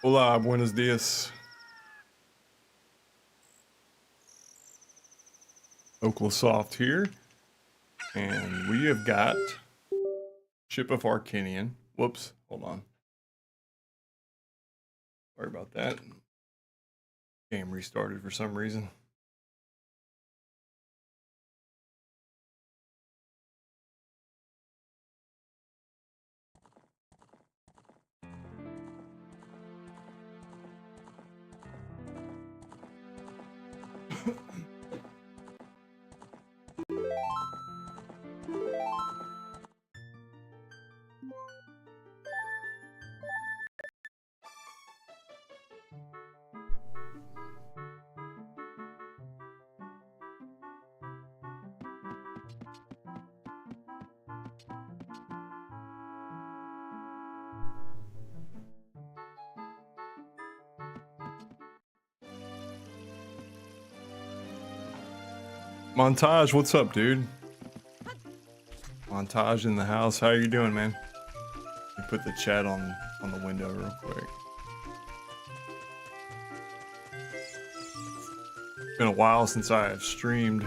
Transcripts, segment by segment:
Hola, buenos dias. OklaSoft here, and we have got Ship of Harkinian. Whoops, hold on. Sorry about that. Game restarted for some reason. Montage, what's up, dude? Montage in the house. How you doing, man? Let me put the chat on the window real quick. It's been a while since I have streamed.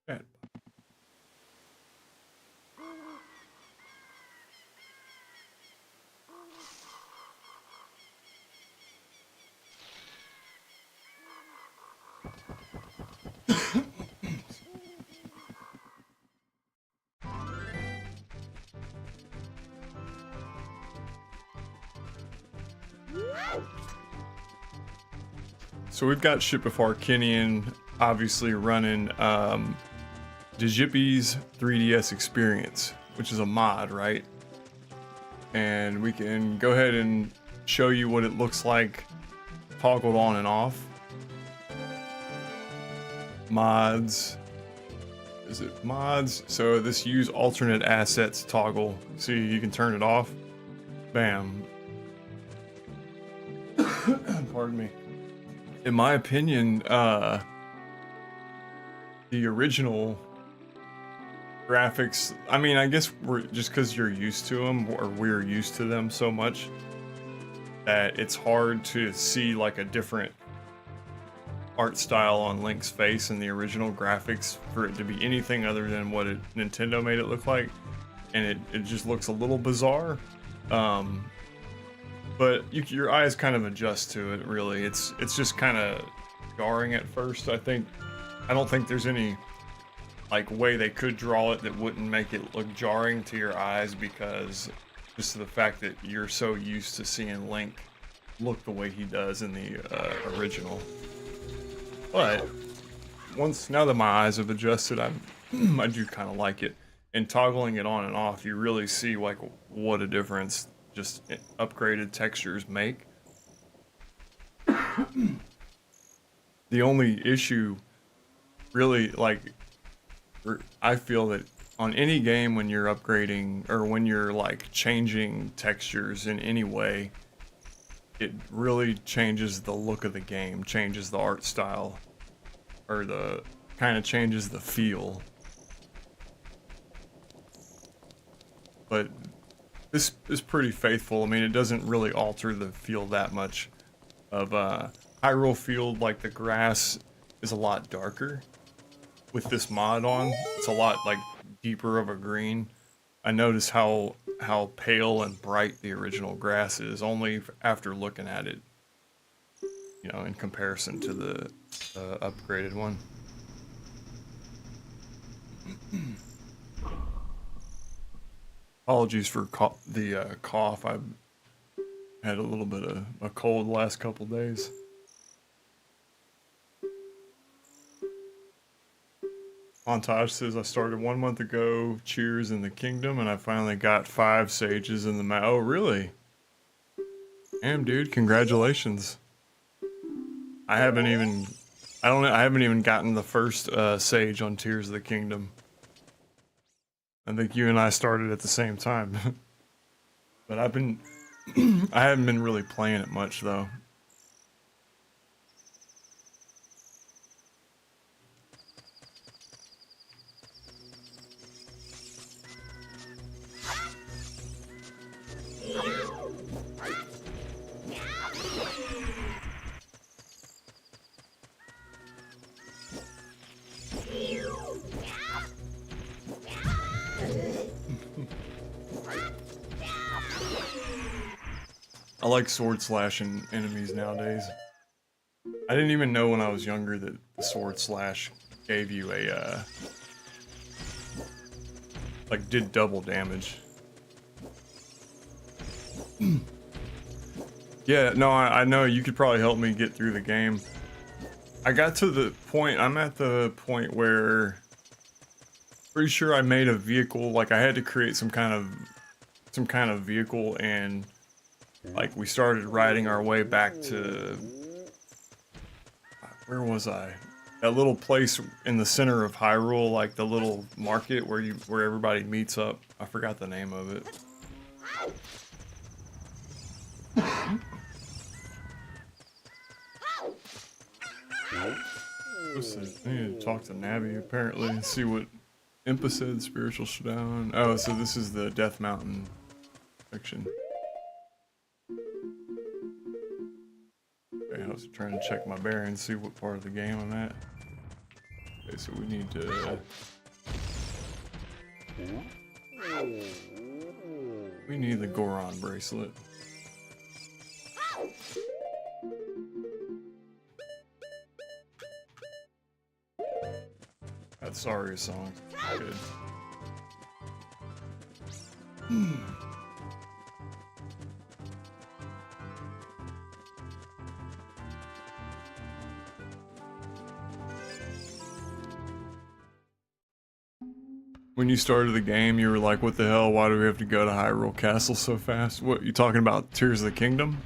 Chat. So we've got Ship of Harkinian obviously running Djipi's 3DS experience, which is a mod, right? And we can go ahead and show you what it looks like toggled on and off. Mods. Is it mods? So this use alternate assets toggle. See, you can turn it off. Bam. Pardon me. In my opinion, the original graphics, I mean, I guess we're just because you're used to them, or we're used to them so much that it's hard to see like a different art style on Link's face in the original graphics for it to be anything other than what Nintendo made it look like, and it just looks a little bizarre. But your eyes kind of adjust to it, really. It's just kind of jarring at first. I don't think there's any like way they could draw it that wouldn't make it look jarring to your eyes, because just the fact that you're so used to seeing Link look the way he does in the original. But now that my eyes have adjusted, I do kind of like it. And toggling it on and off, you really see like what a difference just upgraded textures make. The only issue, really, like, I feel that on any game when you're upgrading or when you're like changing textures in any way, it really changes the look of the game, changes the art style, or the kind of changes the feel. But this is pretty faithful. I mean, it doesn't really alter the feel that much of Hyrule Field. Like, the grass is a lot darker with this mod on. It's a lot like deeper of a green. I notice how pale and bright the original grass is only after looking at it, you know, in comparison to the upgraded one. Apologies for the cough. I've had a little bit of a cold the last couple days. Montage says, I started 1 month ago, cheers in the kingdom, and I finally got 5 sages in the oh, really? Damn, dude, congratulations. I haven't even gotten the first sage on Tears of the Kingdom. I think you and I started at the same time. But I haven't been really playing it much, though. I like sword slashing enemies nowadays. I didn't even know when I was younger that the sword slash gave you a, like, did double damage. Yeah, no, I know you could probably help me get through the game. I got to the point, I'm at the point where pretty sure I made a vehicle, like I had to create some kind of vehicle, and like we started riding our way back to, where was I? That little place in the center of Hyrule, like the little market where everybody meets up. I forgot the name of it. I need to talk to Navi apparently and see what Impa said. Spiritual showdown. Oh, so this is the Death Mountain section. Okay, I was trying to check my bearings, see what part of the game I'm at. Okay, so we need to... We need the Goron bracelet. That Saria song. Good. When you started the game, you were like, what the hell, why do we have to go to Hyrule Castle so fast? What, you talking about Tears of the Kingdom?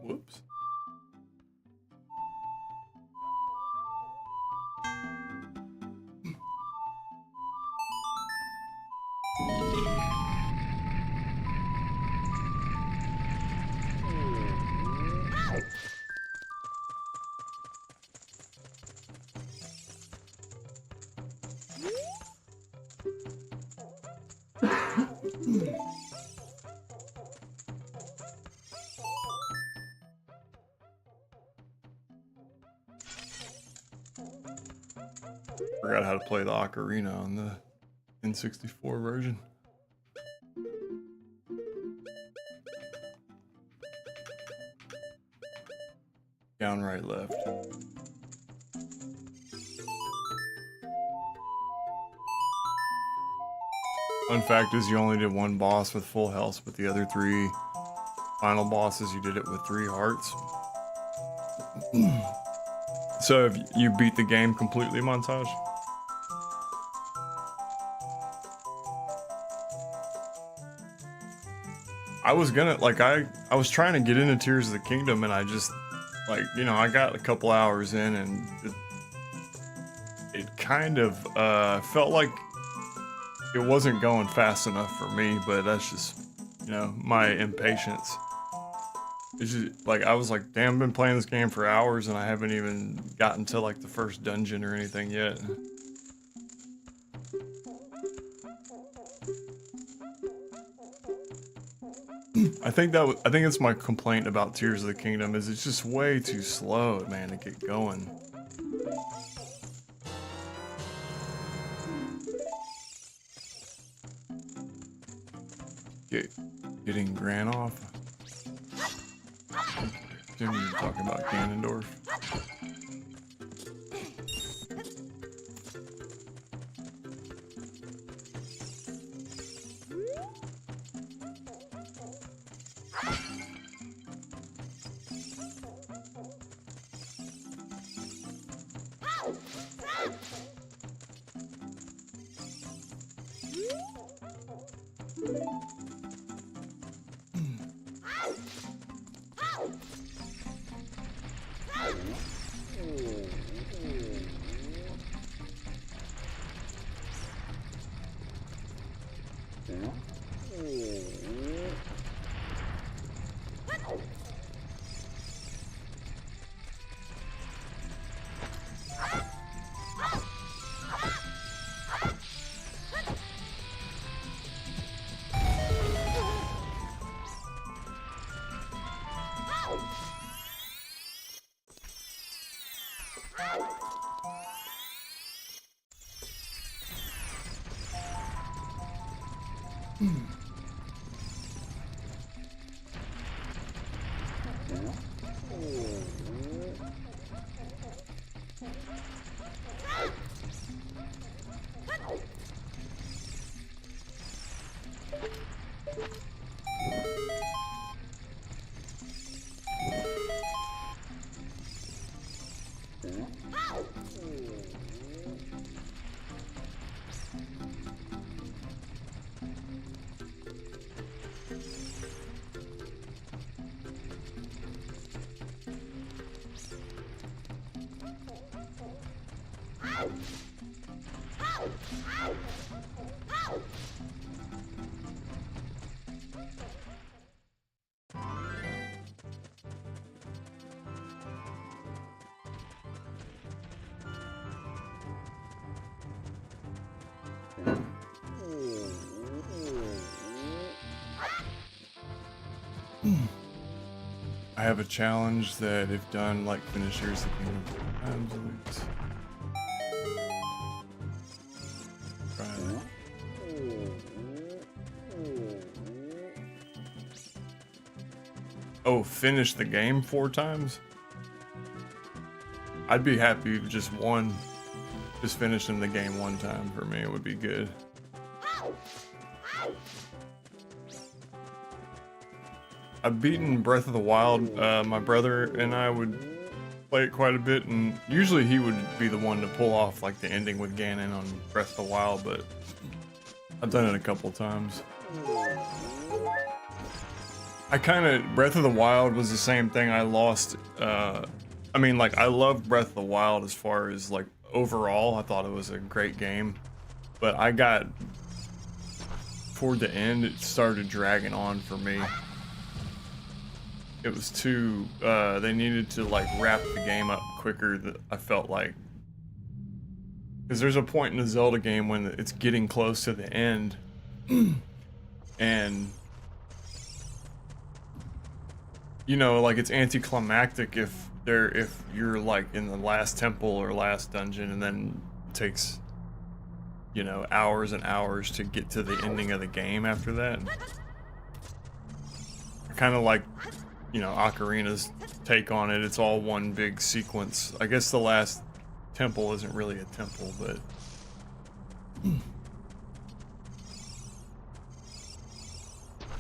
Whoops. Forgot how to play the ocarina on the N64 version. Down, right, left. Fun fact is you only did one boss with full health, but the other three final bosses you did it with 3 hearts. So if you beat the game completely, Montage? I was gonna, like, I was trying to get into Tears of the Kingdom, and I just, like, you know, I got a couple hours in, and it kind of felt like it wasn't going fast enough for me, but that's just, you know, my impatience. It's just, like, I was like, damn, I've been playing this game for hours, and I haven't even gotten to, like, the first dungeon or anything yet. I think it's my complaint about Tears of the Kingdom, is it's just way too slow, man, to get going. Getting Gran off. Jimmy, you're talking about Ganondorf. I have a challenge that if done, like finish Here's the Kingdom 4 times at least. Try that. Oh, finish the game 4 times? I'd be happy with just one. Just finishing the game 1 time for me, it would be good. I've beaten Breath of the Wild. My brother and I would play it quite a bit, and usually he would be the one to pull off like the ending with Ganon on Breath of the Wild, but I've done it a couple times. Breath of the Wild was the same thing. I lost, I mean, like, I loved Breath of the Wild as far as, like, overall. I thought it was a great game, but I got, toward the end, it started dragging on for me. It was too, they needed to, like, wrap the game up quicker, that I felt like. Because there's a point in the Zelda game when it's getting close to the end, and, you know, like, it's anticlimactic if you're, like, in the last temple or last dungeon, and then it takes, you know, hours and hours to get to the ending of the game after that. Kind of like, you know, Ocarina's take on it. It's all one big sequence. I guess the last temple isn't really a temple, but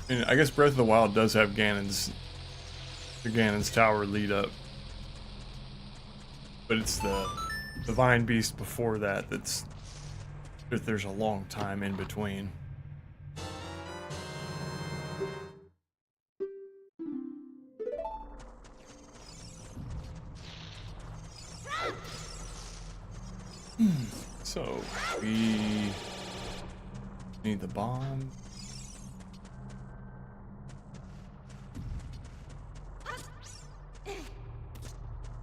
and I guess Breath of the Wild does have the Ganon's Tower lead up, but it's the Divine Beast before that there's a long time in between. So, we need the bomb.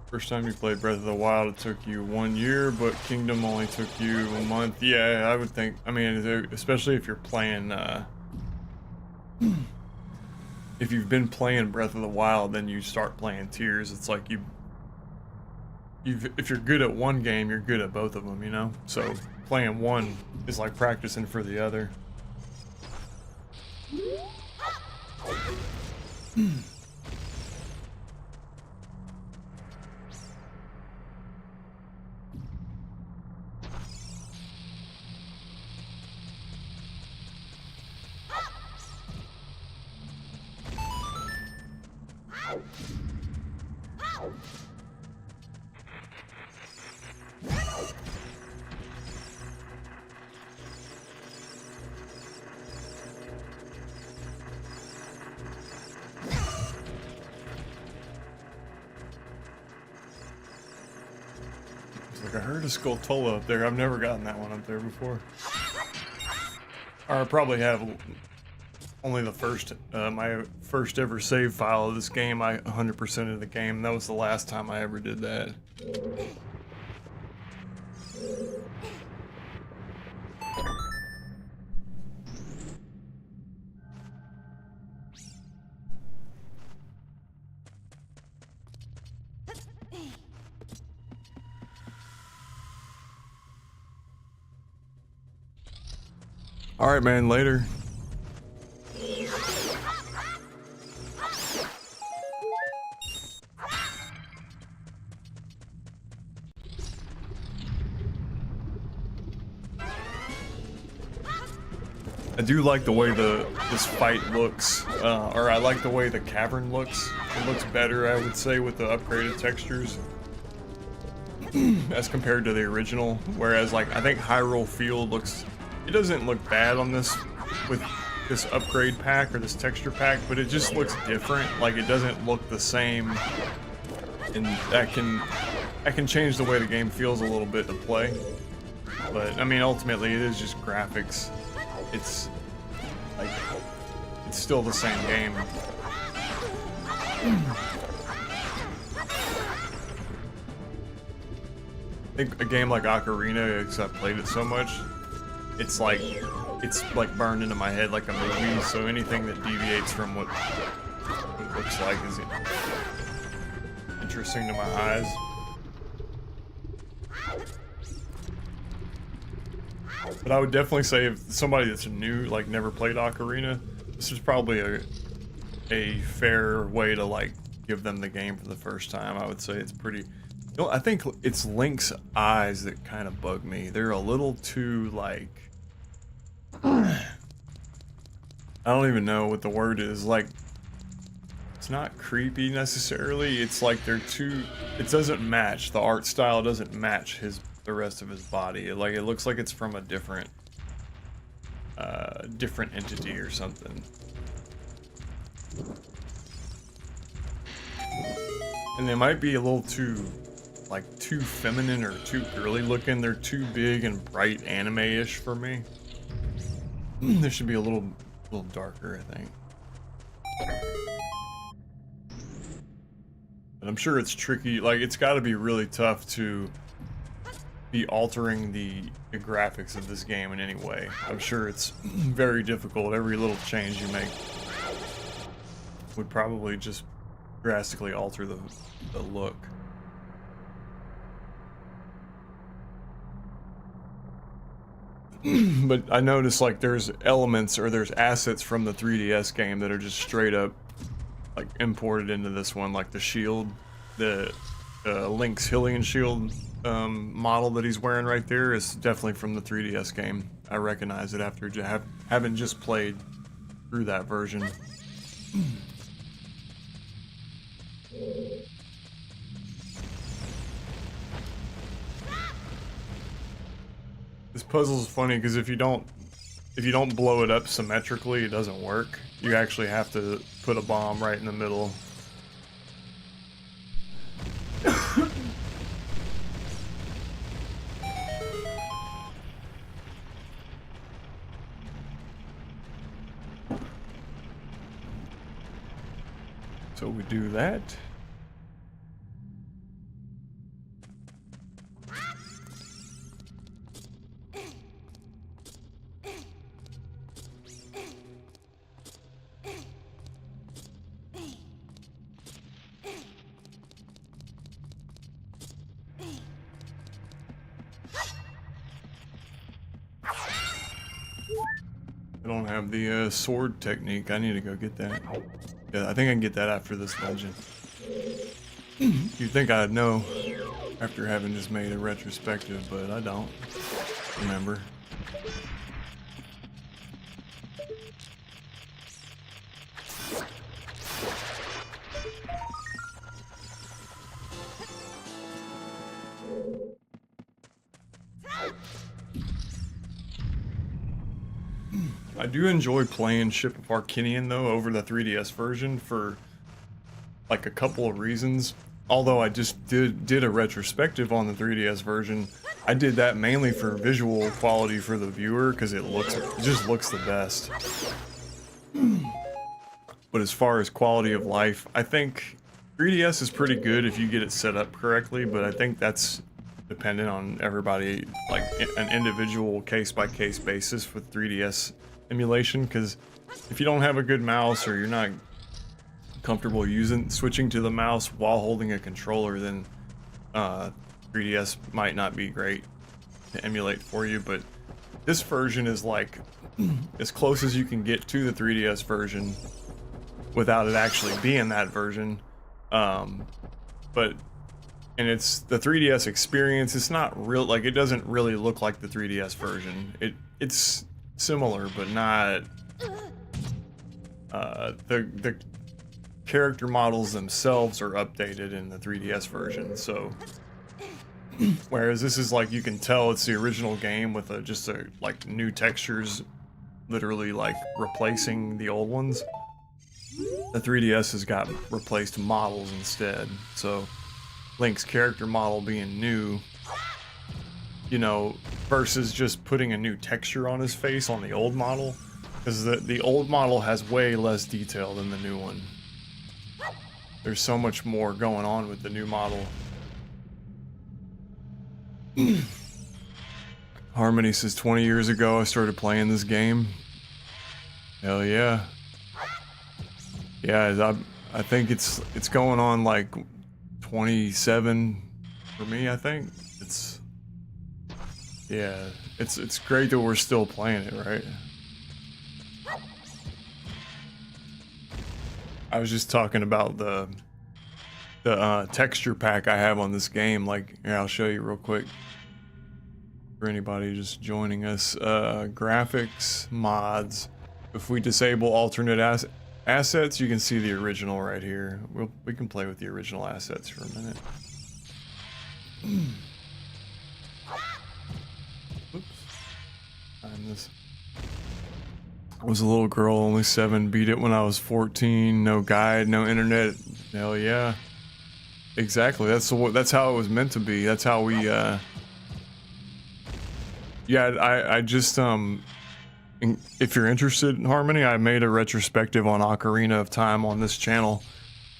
First time you played Breath of the Wild, it took you 1 year, but Kingdom only took you a month. Yeah, I would think, I mean, especially if you're playing, if you've been playing Breath of the Wild, then you start playing Tears. It's like if you're good at one game, you're good at both of them, you know? So playing one is like practicing for the other. Like, I heard a Skulltula up there. I've never gotten that one up there before. Or I probably have only the first, my first ever save file of this game. I 100% of the game. That was the last time I ever did that. All right, man, later. I do like the way this fight looks, or I like the way the cavern looks. It looks better, I would say, with the upgraded textures as compared to the original. Whereas, like, I think Hyrule Field looks, it doesn't look bad on this with this upgrade pack or this texture pack, but it just looks different. Like, it doesn't look the same, and that can change the way the game feels a little bit to play. But I mean, ultimately, it is just graphics. It's like, it's still the same game. I think a game like Ocarina, because I've played it so much, it's like burned into my head like a movie, so anything that deviates from what it looks like is interesting to my eyes. But I would definitely say, if somebody that's new, like never played Ocarina, this is probably a fair way to like give them the game for the first time. I would say it's pretty. You know, I think it's Link's eyes that kind of bug me. They're a little too like, I don't even know what the word is. Like, it's not creepy necessarily. It's like they're too. It doesn't match, the art style doesn't match the rest of his body. Like, it looks like it's from a different entity or something. And they might be a little too feminine or too girly looking. They're too big and bright anime-ish for me. They should be a little darker, I think. But I'm sure it's tricky. Like, it's got to be really tough to be altering the graphics of this game in any way. I'm sure it's very difficult. Every little change you make would probably just drastically alter the look. But I noticed, like, there's elements or there's assets from the 3DS game that are just straight up like imported into this one, like the shield, the Link's Hylian shield model that he's wearing right there is definitely from the 3DS game. I recognize it after having just played through that version. This puzzle is funny because if you don't blow it up symmetrically, it doesn't work. You actually have to put a bomb right in the middle. So we do that. I don't have the sword technique. I need to go get that. Yeah, I think I can get that after this dungeon. You'd think I'd know after having just made a retrospective, but I don't remember. I do enjoy playing Ship of Harkinian though over the 3DS version for like a couple of reasons. Although I just did a retrospective on the 3DS version, I did that mainly for visual quality for the viewer because it just looks the best. But as far as quality of life, I think 3DS is pretty good if you get it set up correctly, but I think that's dependent on everybody, like an individual case-by-case basis with 3DS emulation, because if you don't have a good mouse or you're not comfortable switching to the mouse while holding a controller, then 3DS might not be great to emulate for you. But this version is like as close as you can get to the 3DS version without it actually being that version. And it's the 3DS experience. It's not real, like it doesn't really look like the 3DS version. It's similar, but not. The character models themselves are updated in the 3DS version. So, whereas this is like you can tell it's the original game with just like new textures, literally like replacing the old ones. The 3DS has got replaced models instead. So Link's character model being new, you know, versus just putting a new texture on his face on the old model, because the old model has way less detail than the new one. There's so much more going on with the new model. Harmony says 20 years ago I started playing this game. Hell yeah. Yeah, I think it's going on like 27 for me, I think. It's great that we're still playing it, right? I was just talking about the texture pack I have on this game. Like, here, I'll show you real quick for anybody just joining us. Graphics, mods. If we disable alternate assets, you can see the original right here. We can play with the original assets for a minute. Oops. I was a little girl, only 7, beat it when I was 14, no guide, no internet. Hell yeah. Exactly, that's how it was meant to be. That's how we, yeah, I just, if you're interested in Harmony, I made a retrospective on Ocarina of Time on this channel.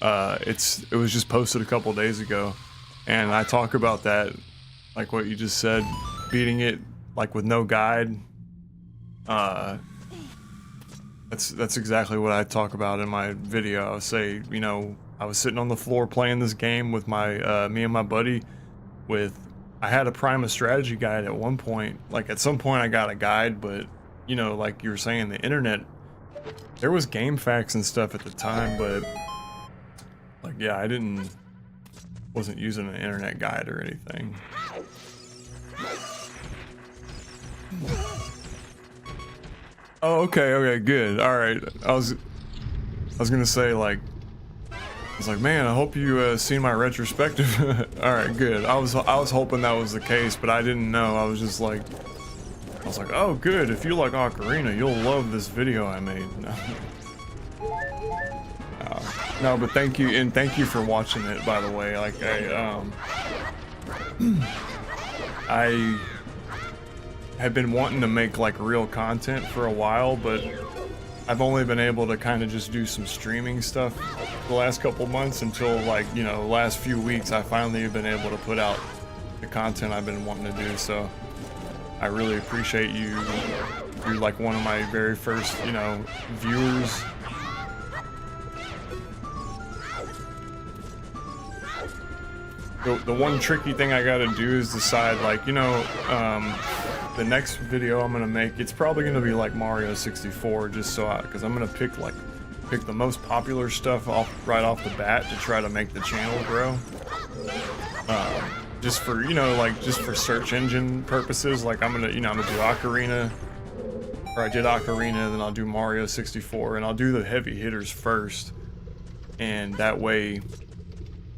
It was just posted a couple days ago, and I talk about that, like what you just said, beating it like with no guide. That's exactly what I talk about in my video. I say, you know, I was sitting on the floor playing this game with my me and my buddy. I had a Prima strategy guide at one point. Like at some point I got a guide, but you know, like you were saying, the internet, there was game facts and stuff at the time, but like, yeah, wasn't using an internet guide or anything. Oh, okay, good. All right. I was gonna say, like, I was like, man, I hope you seen my retrospective. All right, good. I was hoping that was the case, but I didn't know. I was like, oh, good. If you like Ocarina, you'll love this video I made. No, but thank you, and thank you for watching it, by the way. Like, I have been wanting to make like real content for a while, but I've only been able to kind of just do some streaming stuff the last couple months until, like, you know, last few weeks I finally have been able to put out the content I've been wanting to do. So I really appreciate you. You're like one of my very first, you know, viewers. The one tricky thing I gotta do is decide, like, you know, the next video I'm gonna make, it's probably gonna be like Mario 64, just so because I'm gonna pick the most popular stuff right off the bat to try to make the channel grow. Just for, you know, like, just for search engine purposes. Like, I'm gonna do Ocarina, or I did Ocarina, then I'll do Mario 64, and I'll do the heavy hitters first, and that way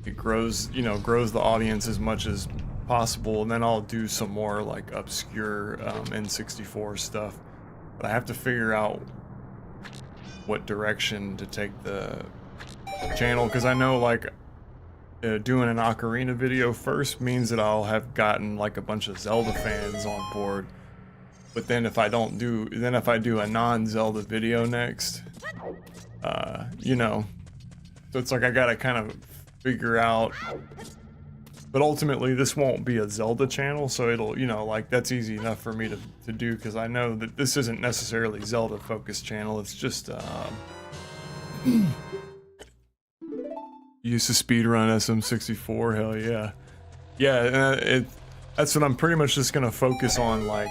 it grows, you know, grows the audience as much as possible, and then I'll do some more like obscure N64 stuff. But I have to figure out what direction to take the channel, because I know, like, doing an Ocarina video first means that I'll have gotten like a bunch of Zelda fans on board. But then if I do a non-Zelda video next, you know, so it's like I gotta kind of figure out. But ultimately, this won't be a Zelda channel, so it'll, you know, like that's easy enough for me to do because I know that this isn't necessarily Zelda-focused channel. It's just used to speedrun SM64. Hell yeah, yeah. That's what I'm pretty much just gonna focus on, like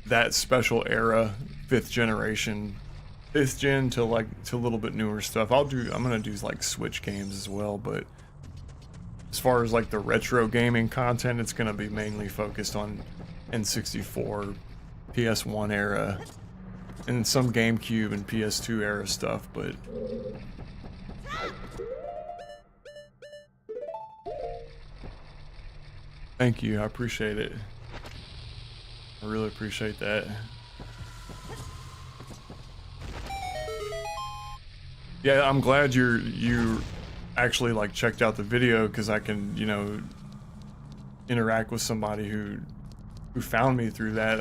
that special era, 5th generation, 5th gen to like to a little bit newer stuff. I'm gonna do like Switch games as well, but as far as like the retro gaming content, it's gonna be mainly focused on N64, PS1 era, and some GameCube and PS2 era stuff, but thank you, I appreciate it. I really appreciate that. Yeah, I'm glad you actually like checked out the video because I can, you know, interact with somebody who found me through that.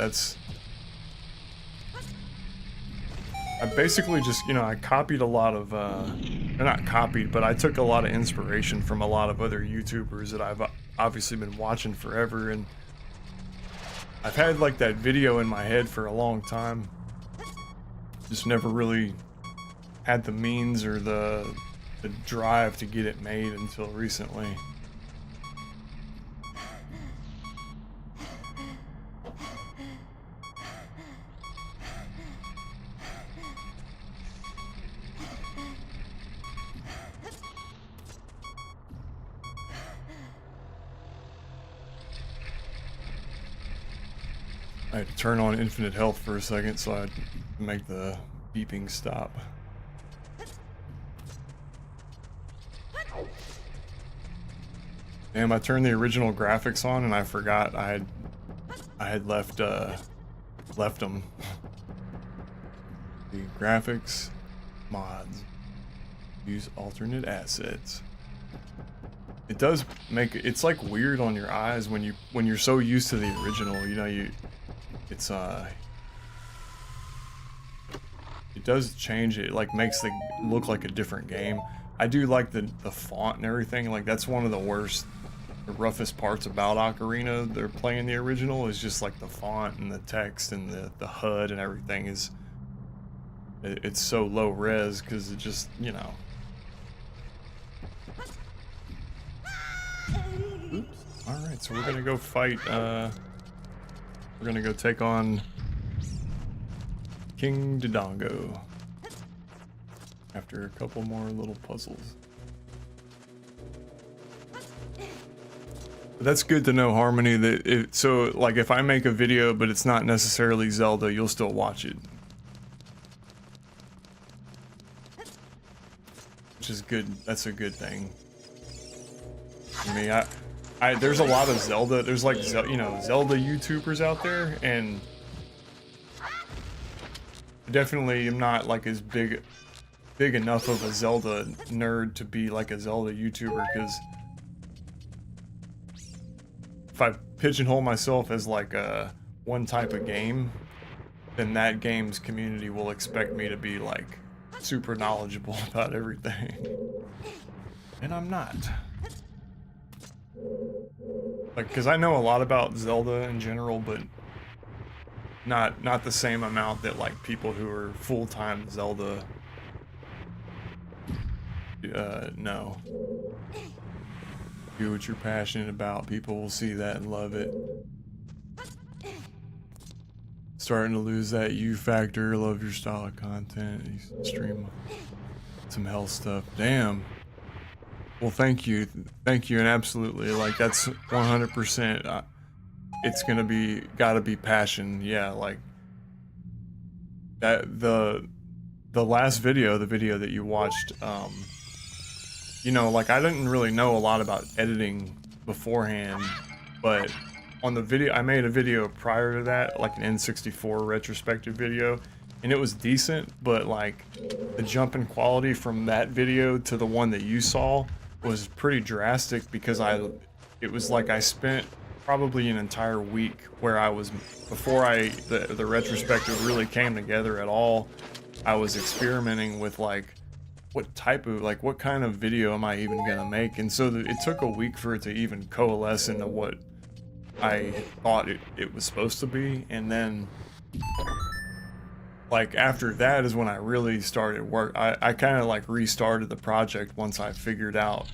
I basically just, you know, I copied a lot of not copied, but I took a lot of inspiration from a lot of other YouTubers that I've obviously been watching forever, and I've had like that video in my head for a long time. Just never really had the means or the drive to get it made until recently. I had to turn on infinite health for a second so I'd make the beeping stop. Damn, I turned the original graphics on and I forgot I had left them. The graphics mods use alternate assets. It does make it's like weird on your eyes when you're so used to the original, you know, it does change it, like makes it look like a different game. I do like the font and everything. Like that's one of the roughest parts about Ocarina. They're playing the original is just like the font and the text and the HUD and everything is it's so low res because it just, you know. Oops. All right, so we're gonna go fight. We're gonna go take on King Dodongo after a couple more little puzzles. But that's good to know, Harmony, that so like if I make a video but it's not necessarily Zelda, you'll still watch it. Which is good. That's a good thing. For me, there's a lot of Zelda. There's like, you know, Zelda YouTubers out there, and I definitely am not like as big enough of a Zelda nerd to be like a Zelda YouTuber, because if I pigeonhole myself as like one type of game, then that game's community will expect me to be like super knowledgeable about everything, and I'm not. Like, because I know a lot about Zelda in general, but not the same amount that like people who are full-time Zelda know. Do what you're passionate about, people will see that and love it. Starting to lose that you factor, love your style of content, you stream some health stuff. Damn. Well, thank you, and absolutely, like, that's 100%, it's gonna gotta be passion, yeah, like, that, the last video, the video that you watched, you know, like, I didn't really know a lot about editing beforehand, but on the video, I made a video prior to that, like an N64 retrospective video, and it was decent, but, like, the jump in quality from that video to the one that you saw was pretty drastic because it was like I spent probably an entire week where I was, before the retrospective really came together at all, I was experimenting with like what type of, like what kind of video am I even gonna make, and so it took a week for it to even coalesce into what I thought it was supposed to be. And then like after that is when I really started work. I kind of like restarted the project once I figured out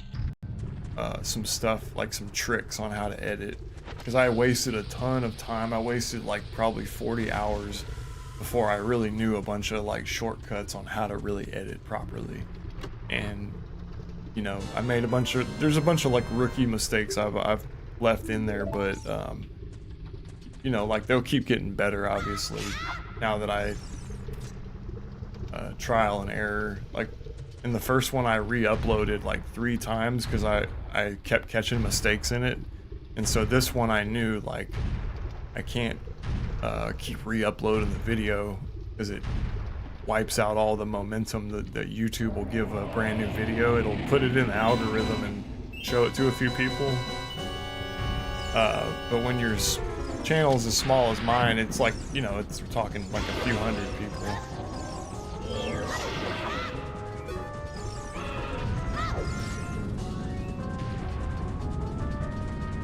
some stuff, like some tricks on how to edit, because I wasted a ton of time. I wasted like probably 40 hours before I really knew a bunch of like shortcuts on how to really edit properly. And you know, I made there's a bunch of like rookie mistakes I've left in there, but you know, like they'll keep getting better obviously now that I trial and error. Like in the first one I re-uploaded like 3 times because I kept catching mistakes in it, and so this one I knew like I can't keep re-uploading the video because it wipes out all the momentum that YouTube will give a brand new video. It'll put it in the algorithm and show it to a few people, but when your channel is as small as mine, it's like, you know, we're talking like a few hundred people.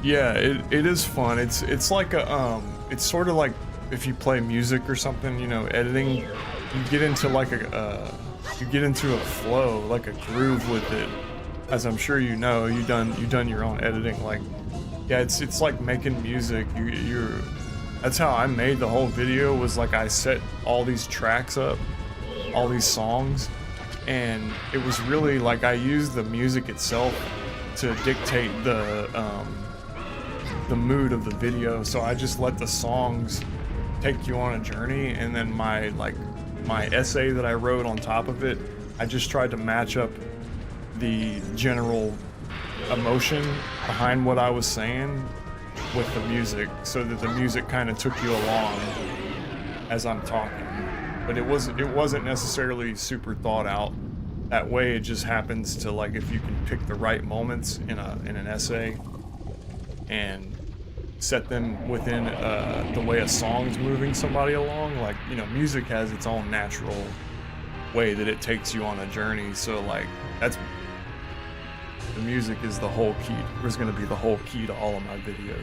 Yeah, it is fun. It's like a it's sort of like if you play music or something, you know, editing, you get into like you get into a flow, like a groove with it. As I'm sure you know, you've done your own editing. Like, yeah, it's like making music. That's how I made the whole video, was like I set all these tracks up, all these songs, and it was really like I used the music itself to dictate the mood of the video. So I just let the songs take you on a journey, and then my essay that I wrote on top of it, I just tried to match up the general emotion behind what I was saying with the music, so that the music kind of took you along as I'm talking. But it wasn't necessarily super thought out that way. It just happens to, like, if you can pick the right moments in an essay and set them within the way a song's moving somebody along. Like, you know, music has its own natural way that it takes you on a journey. So like the music is the whole key. It's going to be the whole key to all of my videos.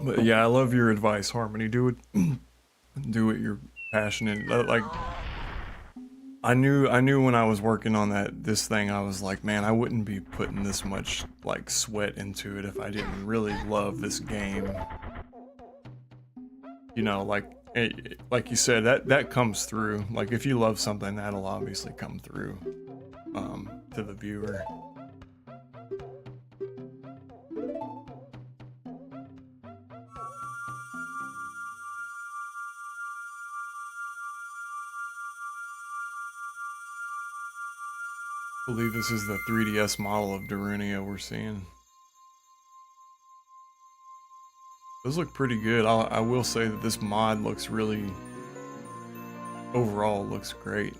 But yeah, I love your advice, Harmony. Do it. Do what you're passionate. Like, I knew when I was working on this thing, I was like, man, I wouldn't be putting this much like sweat into it if I didn't really love this game. You know, like you said, that comes through. Like, if you love something, that'll obviously come through to the viewer. I believe this is the 3DS model of Darunia we're seeing. Those look pretty good. I will say that this mod looks really, overall looks great.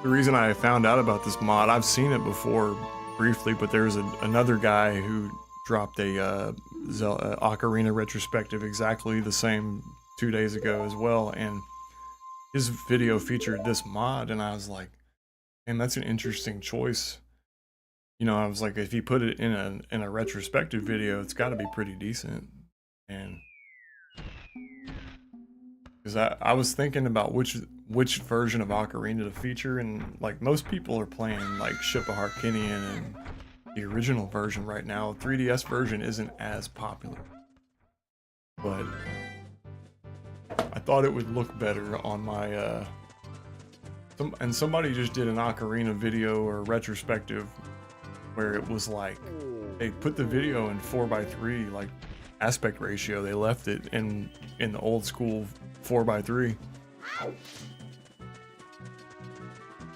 The reason I found out about this mod, I've seen it before briefly, but there's another guy who dropped a Ocarina retrospective exactly the same 2 days ago as well, and his video featured this mod, and I was like, man, that's an interesting choice. You know, I was like, if you put it in a retrospective video, it's got to be pretty decent. And because I was thinking about which version of Ocarina to feature, and like most people are playing like Ship of Harkinian and the original version right now. 3DS version isn't as popular, but I thought it would look better on my and somebody just did an Ocarina video or retrospective where it was like they put the video in 4:3 like aspect ratio. They left it in the old school 4:3,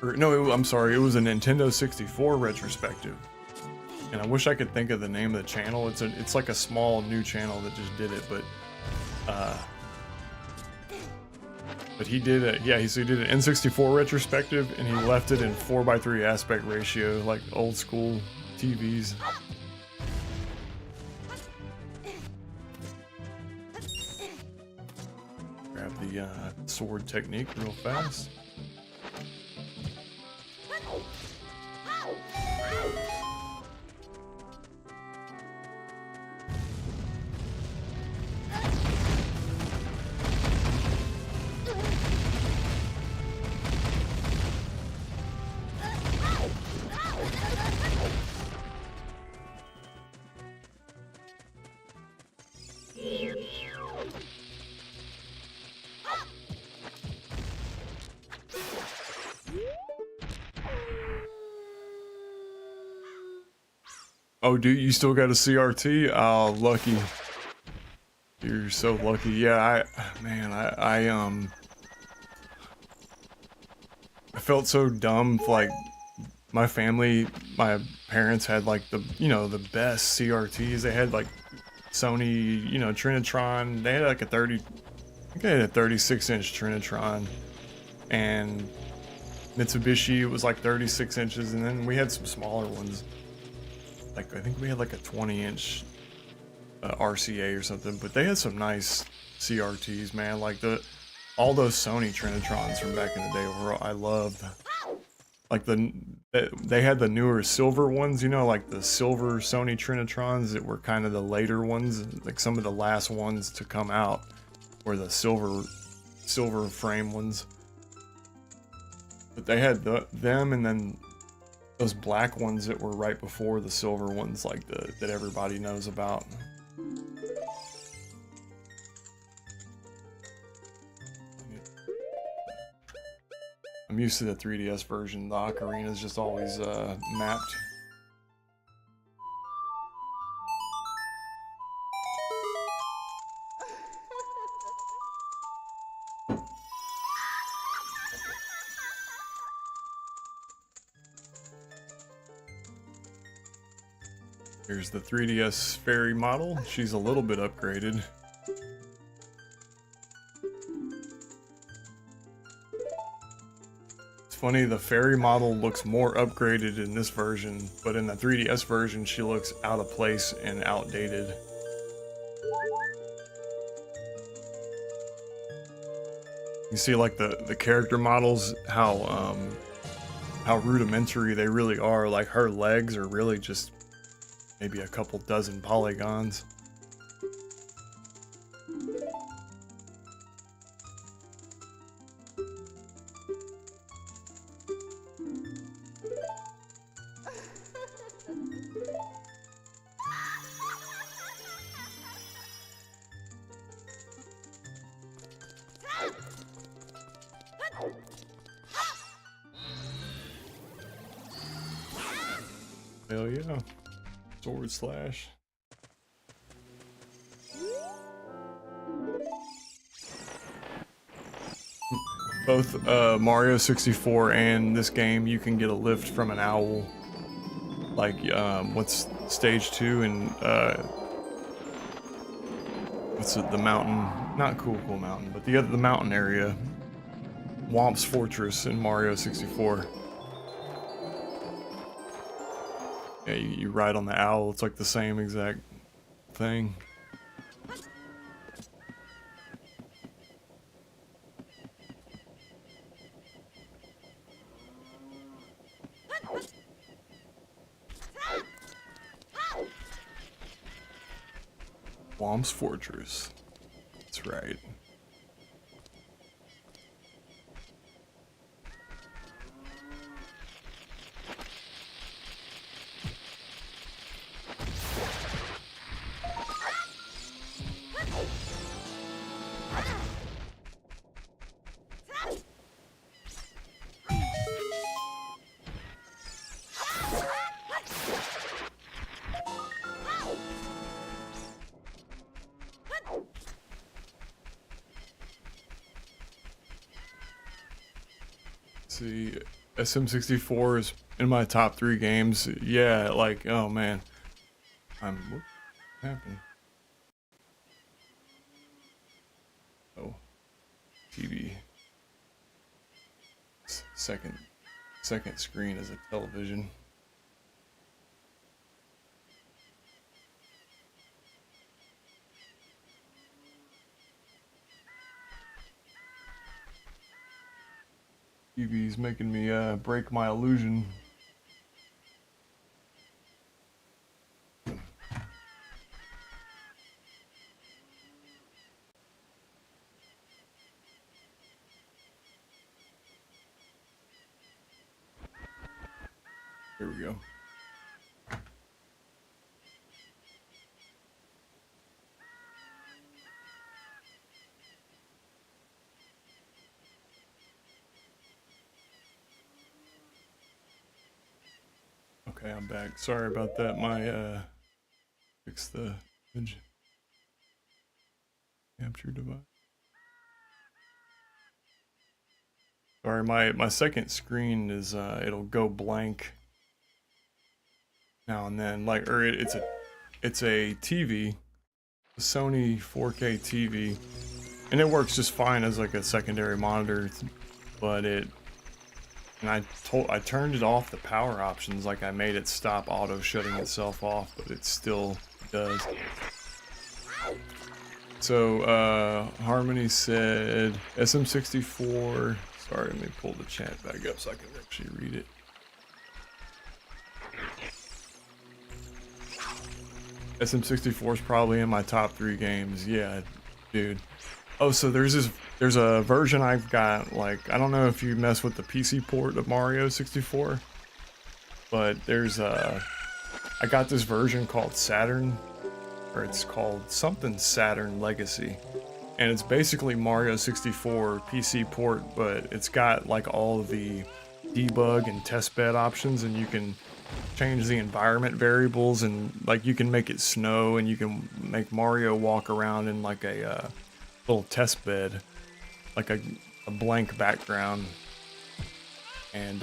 Or, no, I'm sorry, it was a Nintendo 64 retrospective. And I wish I could think of the name of the channel. It's like a small new channel that just did it, but he did it. Yeah, so he did an N64 retrospective, and he left it in 4:3 aspect ratio, like old school TVs. Grab the sword technique real fast. Oh, dude, you still got a CRT? Oh, lucky. You're so lucky. Yeah, I felt so dumb. Like, my family, my parents had like the, the best CRTs. They had like Sony, Trinitron. They had like I think they had a 36-inch Trinitron, and Mitsubishi was like 36 inches, and then we had some smaller ones. Like, I think we had like a 20-inch RCA or something, but they had some nice CRTs, man. Like all those Sony Trinitrons from back in the day I loved. Like they had the newer silver ones, like the silver Sony Trinitrons that were kind of the later ones. Like some of the last ones to come out were the silver frame ones. But they had them, and then those black ones that were right before the silver ones, like that everybody knows about. I'm used to the 3DS version. The ocarina is just always mapped. Here's the 3DS fairy model. She's a little bit upgraded. It's funny, the fairy model looks more upgraded in this version, but in the 3DS version she looks out of place and outdated. You see, like the character models, how rudimentary they really are. Like her legs are really just maybe a couple dozen polygons. Hell yeah. Sword slash. Both Mario 64 and this game, you can get a lift from an owl. Like, what's stage 2 and what's it, the mountain? Not Cool Mountain, but the mountain area. Womp's Fortress in Mario 64. Yeah, you ride on the owl, it's like the same exact thing. Womp's Fortress. That's right. see, SM64 is in my top 3 games. Yeah, like, oh man. What happened? Oh, TV. Second screen is a television. TV's making me break my illusion. There we go. Okay, I'm back. Sorry about that. My fix the image capture device. Sorry, my second screen is it'll go blank now and then. Like, or it's a TV, a Sony 4K TV, and it works just fine as like a secondary monitor. But I turned it off the power options, like I made it stop auto shutting itself off, but it still does. So Harmony said SM64. Sorry, let me pull the chat back up so I can actually read it. SM64 is probably in my top 3 games. Yeah, dude. Oh, so there's a version I've got, like, I don't know if you mess with the PC port of Mario 64, but I got this version called Saturn, or it's called something Saturn Legacy, and it's basically Mario 64 PC port, but it's got like all of the debug and testbed options, and you can change the environment variables, and like you can make it snow, and you can make Mario walk around in like a little test bed, like a blank background, and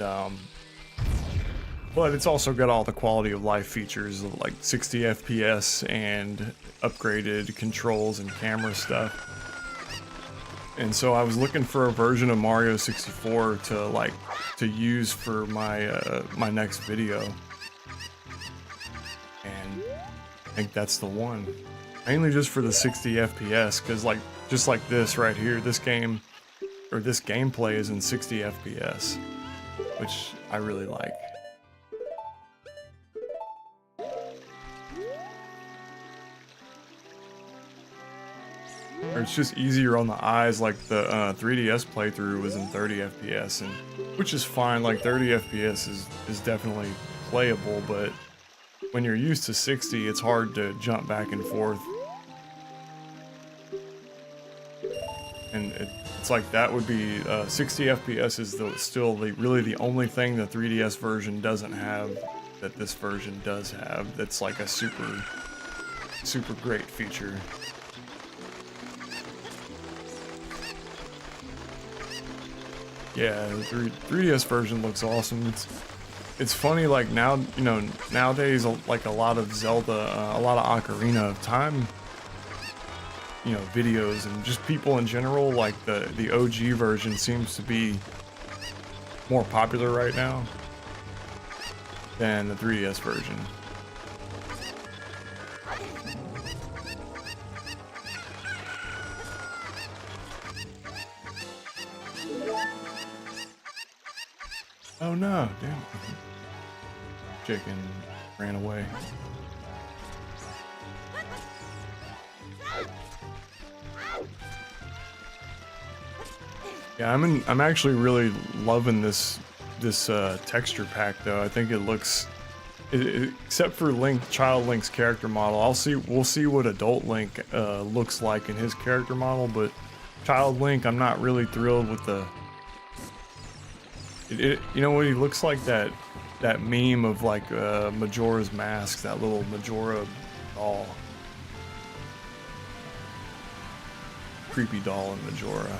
but it's also got all the quality of life features like 60 FPS and upgraded controls and camera stuff. And so I was looking for a version of Mario 64 to use for my my next video, and I think that's the one. Mainly just for the 60 FPS, because like just like this right here, this game or this gameplay is in 60 FPS, which I really like. Or it's just easier on the eyes. Like the 3DS playthrough was in 30 FPS, and which is fine. Like 30 FPS is definitely playable, but when you're used to 60, it's hard to jump back and forth. And it's like that would be 60 FPS is still really the only thing the 3DS version doesn't have that this version does have. That's like a super great feature. Yeah, the 3DS version looks awesome. It's funny, like now, you know, nowadays, like a lot of Zelda, a lot of Ocarina of Time, you know, videos and just people in general, like the OG version seems to be more popular right now than the 3DS version. Oh no, damn. Chicken ran away. Yeah, I'm actually really loving this texture pack though. I think it looks except for Child Link's character model. We'll see what adult Link looks like in his character model, but Child Link, I'm not really thrilled with the you know what he looks like, that meme of like Majora's Mask, that little Majora doll. Creepy doll in Majora.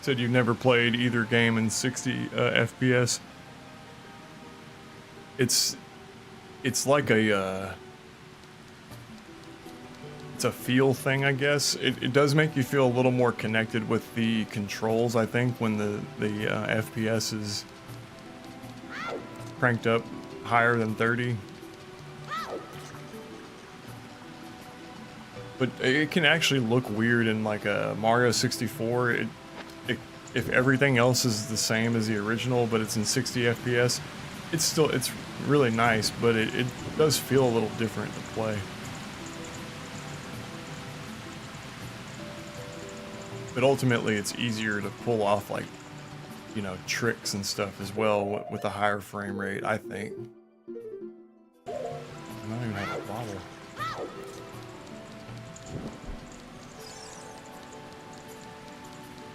Said you've never played either game in 60 FPS. It's like a it's a feel thing, I guess. It does make you feel a little more connected with the controls, I think, when the FPS is cranked up higher than 30. But it can actually look weird in like a Mario 64. If everything else is the same as the original, but it's in 60 FPS, it's really nice, but it does feel a little different to play. But ultimately, it's easier to pull off, like, you know, tricks and stuff as well with a higher frame rate, I think. I don't even have a bottle.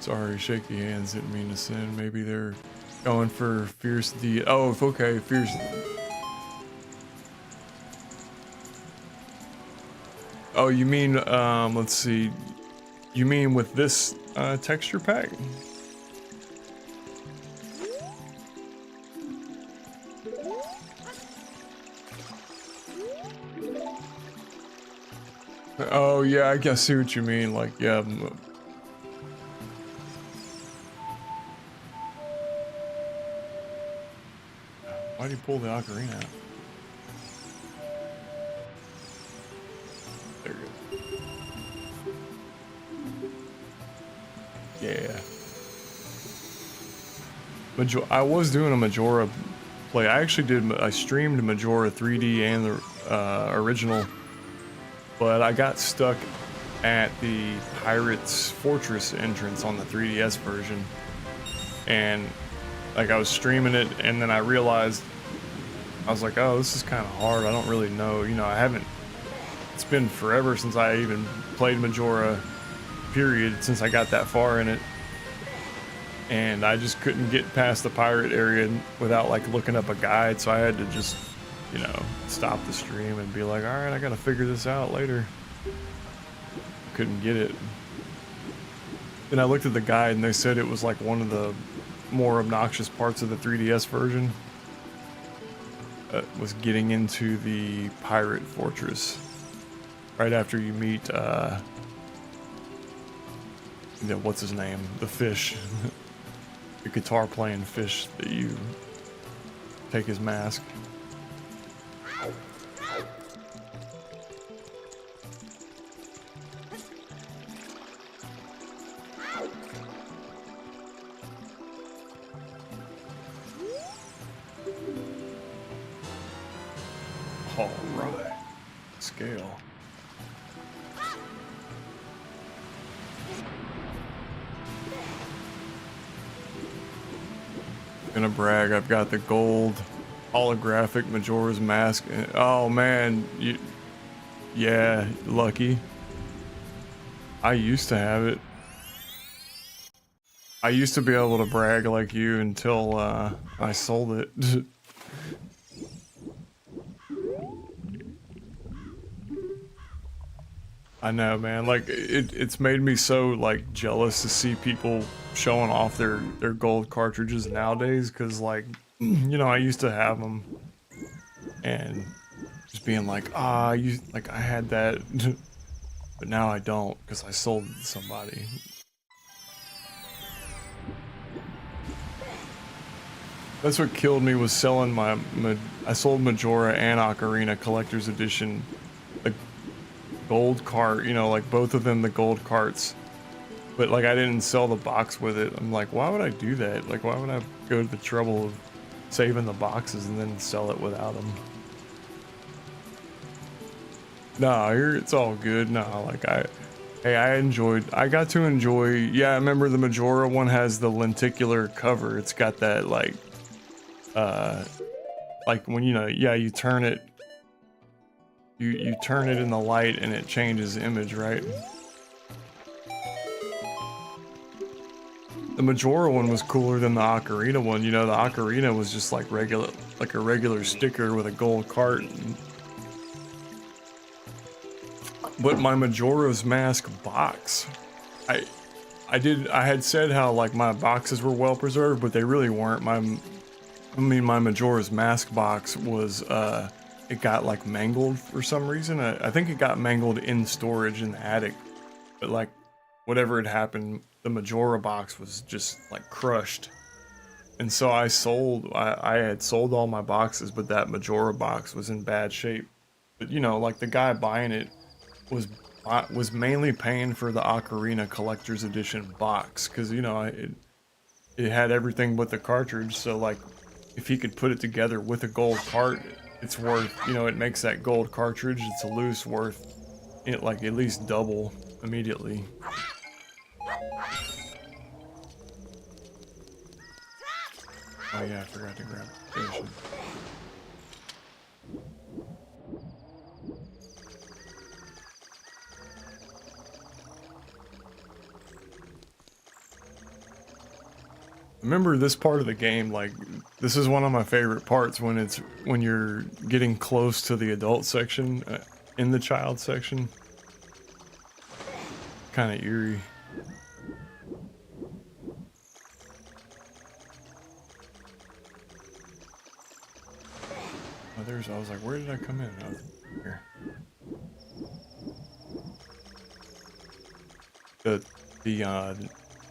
Sorry, shaky hands didn't mean to send. Maybe they're going for fierce D. Oh, okay, fierce. Oh, you mean, let's see. You mean with this texture pack? Oh, yeah, I guess I see what you mean. Like, yeah. Why'd you pull the ocarina out? There you go. Yeah. I was doing a Majora play. I streamed Majora 3D and the original, but I got stuck at the Pirate's Fortress entrance on the 3DS version. And like I was streaming it, and then I realized, I was like, oh, this is kind of hard. I don't really know. You know, it's been forever since I even played Majora, period, since I got that far in it. And I just couldn't get past the pirate area without like looking up a guide. So I had to just, you know, stop the stream and be like, all right, I got to figure this out later. Couldn't get it. Then I looked at the guide and they said it was like one of the more obnoxious parts of the 3DS version. Was getting into the pirate fortress right after you meet what's his name, the fish. The guitar playing fish that you take his mask. All right, scale. Gonna brag, I've got the gold holographic Majora's Mask. Oh man, yeah, lucky. I used to have it. I used to be able to brag like you until I sold it. I know, man. Like it's made me so like jealous to see people showing off their gold cartridges nowadays, because like, you know, I used to have them and just being like, I had that, but now I don't because I sold it to somebody. That's what killed me, was selling I sold Majora and Ocarina Collector's Edition, the gold cart, you know, like both of them the gold carts. But like I didn't sell the box with it. I'm like, why would I do that? Like, why would I go to the trouble of saving the boxes and then sell it without them? Nah, it's all good. Nah, like I got to enjoy, yeah, I remember the Majora one has the lenticular cover. It's got that like when, you know, yeah, you turn it, you turn it in the light and it changes image, right? The Majora one was cooler than the Ocarina one. You know, the Ocarina was just like a regular sticker with a gold cart. But my Majora's Mask box, I had said how like my boxes were well preserved, but they really weren't. My Majora's Mask box was it got like mangled for some reason. I think it got mangled in storage in the attic, but like whatever had happened, the Majora box was just like crushed. And so I had sold all my boxes, but that Majora box was in bad shape. But you know, like the guy buying it was was mainly paying for the Ocarina Collector's Edition box, because you know it had everything but the cartridge. So like, if he could put it together with a gold cart, it's worth, you know, it makes that gold cartridge it's a loose worth it like at least double immediately. Oh yeah, I forgot to grab the station. Remember this part of the game, like this is one of my favorite parts when you're getting close to the adult section in the child section. Kind of eerie. Oh, I was like, where did I come in? Oh, here. The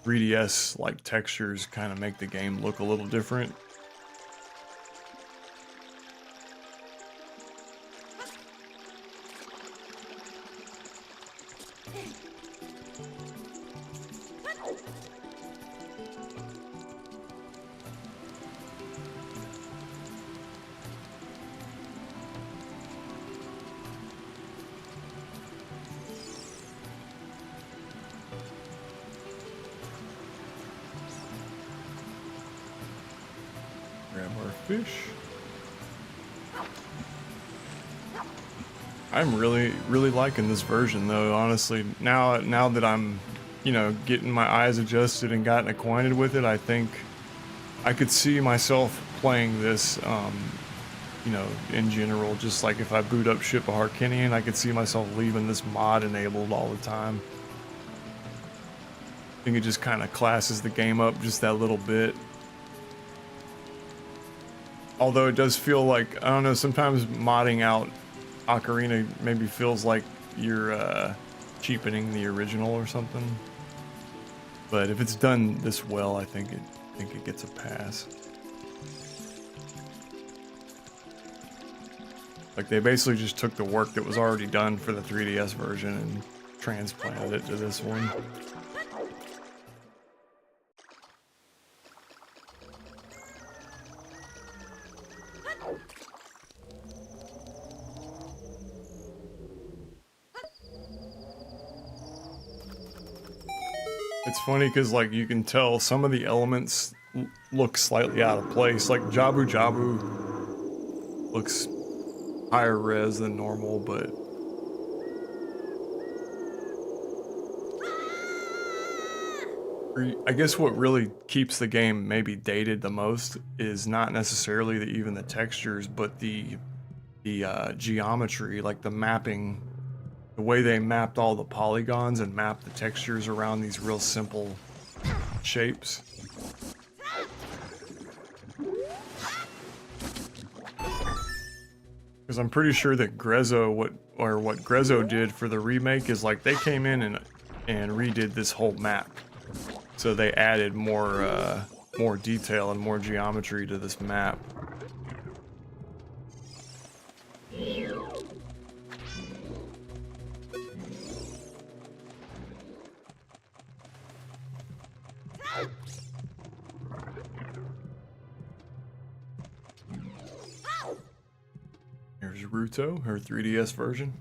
3DS like textures kind of make the game look a little different. Grab our fish. I'm really liking this version though, honestly. Now that I'm, you know, getting my eyes adjusted and gotten acquainted with it, I think I could see myself playing this, you know, in general. Just like if I boot up Ship of Harkinian, I could see myself leaving this mod enabled all the time. I think it just kind of classes the game up just that little bit. Although it does feel like, I don't know, sometimes modding out Ocarina maybe feels like you're cheapening the original or something. But if it's done this well, I think it gets a pass. Like they basically just took the work that was already done for the 3DS version and transplanted it to this one. It's funny because like you can tell some of the elements look slightly out of place. Like Jabu Jabu looks higher res than normal, but I guess what really keeps the game maybe dated the most is not necessarily even the textures, but the geometry, like the mapping. The way they mapped all the polygons and mapped the textures around these real simple shapes. Because I'm pretty sure that Grezzo, what Grezzo did for the remake is like they came in and redid this whole map. So they added more detail and more geometry to this map. Here's Ruto, her 3DS version.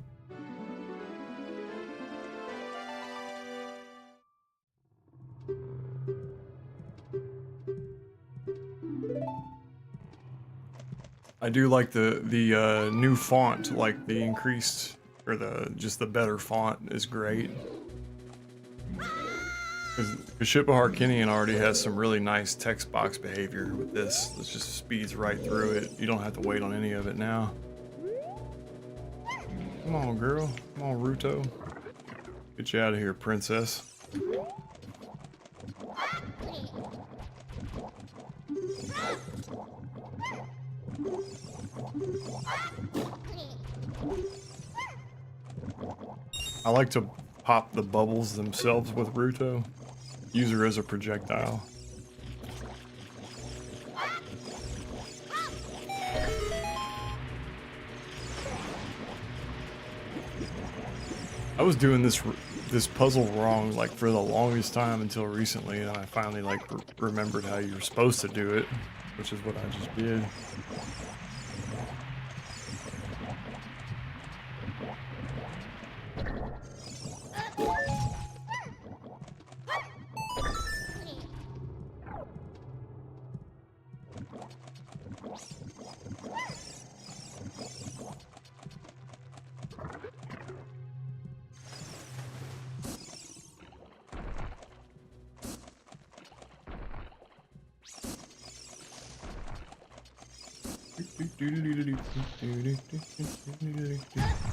I do like the new font, like the increased or just the better font is great. Because Ship of Harkinian already has some really nice text box behavior with this. It just speeds right through it. You don't have to wait on any of it now. Come on, girl. Come on, Ruto. Get you out of here, princess. I like to pop the bubbles themselves with Ruto. Use her as a projectile. I was doing this puzzle wrong like for the longest time until recently, and I finally like remembered how you were supposed to do it, which is what I just did.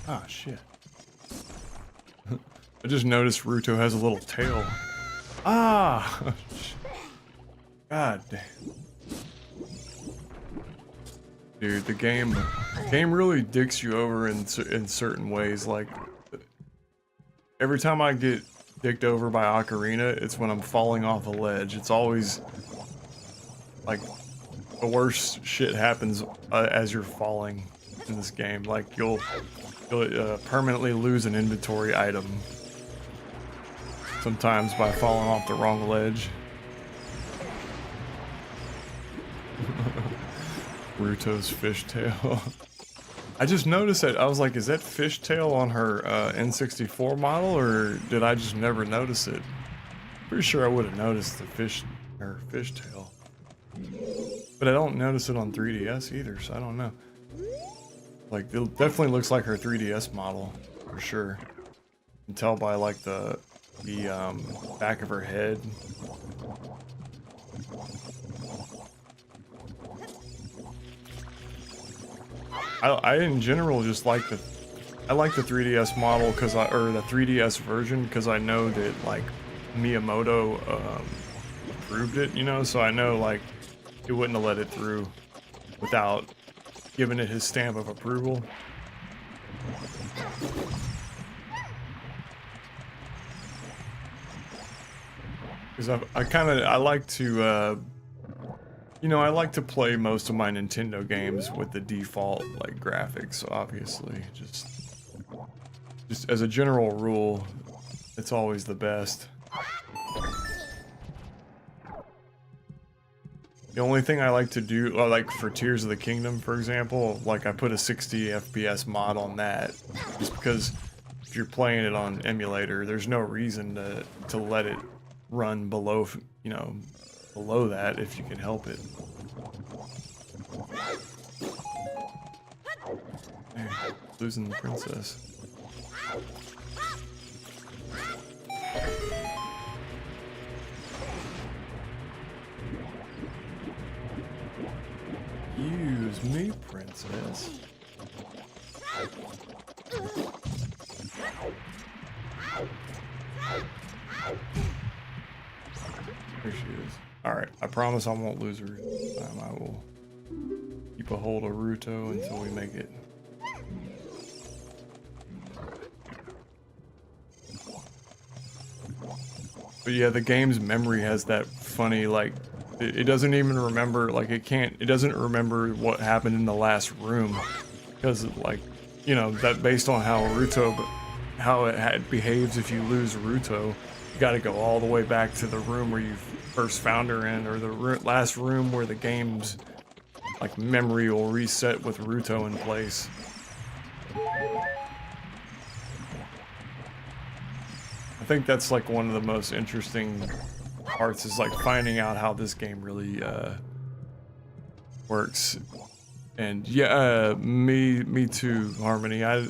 Ah, shit. I just noticed Ruto has a little tail. Ah! God damn. Dude, the game really dicks you over in certain ways. Like, every time I get dicked over by Ocarina, it's when I'm falling off a ledge. It's always, like, the worst shit happens as you're falling in this game. Like, you'll permanently lose an inventory item. Sometimes by falling off the wrong ledge. Ruto's fishtail. I just noticed that. I was like, is that fishtail on her N64 model, or did I just never notice it? Pretty sure I would have noticed the fishtail. But I don't notice it on 3DS either, so I don't know. Like, it definitely looks like her 3DS model, for sure. You can tell by like the back of her head. I in general just like the 3DS model or the 3DS version, because I know that like Miyamoto approved it, you know, so I know like he wouldn't have let it through without giving it his stamp of approval. Because I like to you know, I like to play most of my Nintendo games with the default like graphics, obviously. Just as a general rule, it's always the best. The only thing I like to do, like for Tears of the Kingdom, for example, like I put a 60 FPS mod on that, just because if you're playing it on emulator, there's no reason to let it run below, you know, below that if you can help it. Man, losing the princess. Use me, princess. There she is. Alright, I promise I won't lose her this time. I will keep a hold of Ruto until we make it. But yeah, the game's memory has that funny, like, it doesn't even remember, like, it doesn't remember what happened in the last room. Because, like, you know, that based on how it behaves if you lose Ruto, you gotta go all the way back to the room where you first found her in, or the last room where the game's, like, memory will reset with Ruto in place. I think that's like one of the most interesting parts, is like finding out how this game really works. And yeah, me too, Harmony. I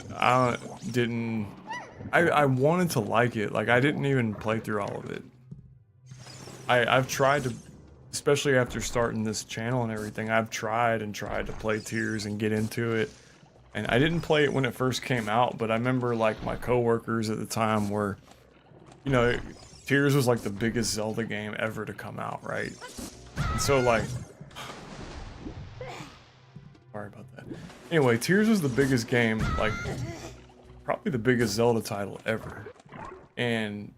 wanted to like it. Like, I didn't even play through all of it. I've tried to, especially after starting this channel and everything, I've tried to play Tears and get into it. And I didn't play it when it first came out, but I remember like my coworkers at the time were, you know, Tears was like the biggest Zelda game ever to come out, right? And so like, Anyway, Tears was the biggest game, like, probably the biggest Zelda title ever. And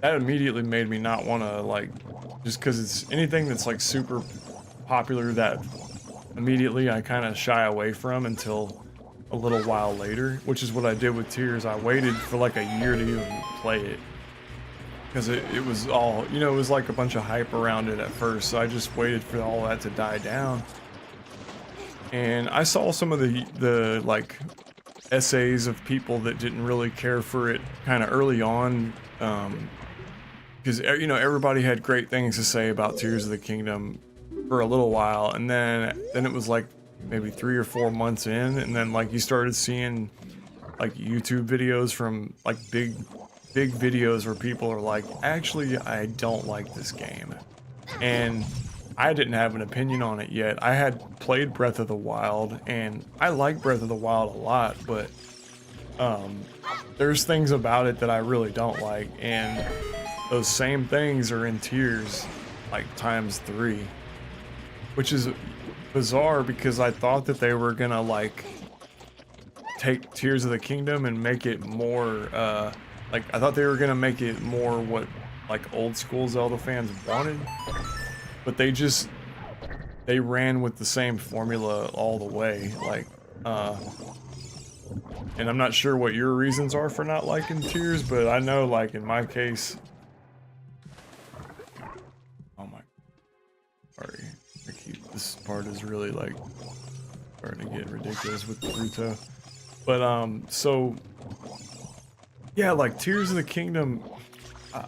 that immediately made me not want to, like, just because it's anything that's, like, super popular that immediately I kind of shy away from until a little while later, which is what I did with Tears. I waited for, like, a year to even play it. Because it was all, you know, it was like a bunch of hype around it at first, so I just waited for all that to die down. And I saw some of the like essays of people that didn't really care for it kind of early on, because you know, everybody had great things to say about Tears of the Kingdom for a little while, and then it was like maybe 3 or 4 months in, and then like you started seeing like YouTube videos from like big videos where people are like, actually, I don't like this game. And I didn't have an opinion on it yet. I had played Breath of the Wild, and I like Breath of the Wild a lot, but there's things about it that I really don't like, and those same things are in Tears, like ×3, which is bizarre because I thought that they were gonna like take Tears of the Kingdom and make it more like, I thought they were gonna make it more what like old school Zelda fans wanted, but they ran with the same formula all the way, like, and I'm not sure what your reasons are for not liking Tears, but I know, like, in my case, oh my, sorry, this part is really, like, starting to get ridiculous with Naruto, but, so, yeah, like, Tears of the Kingdom, I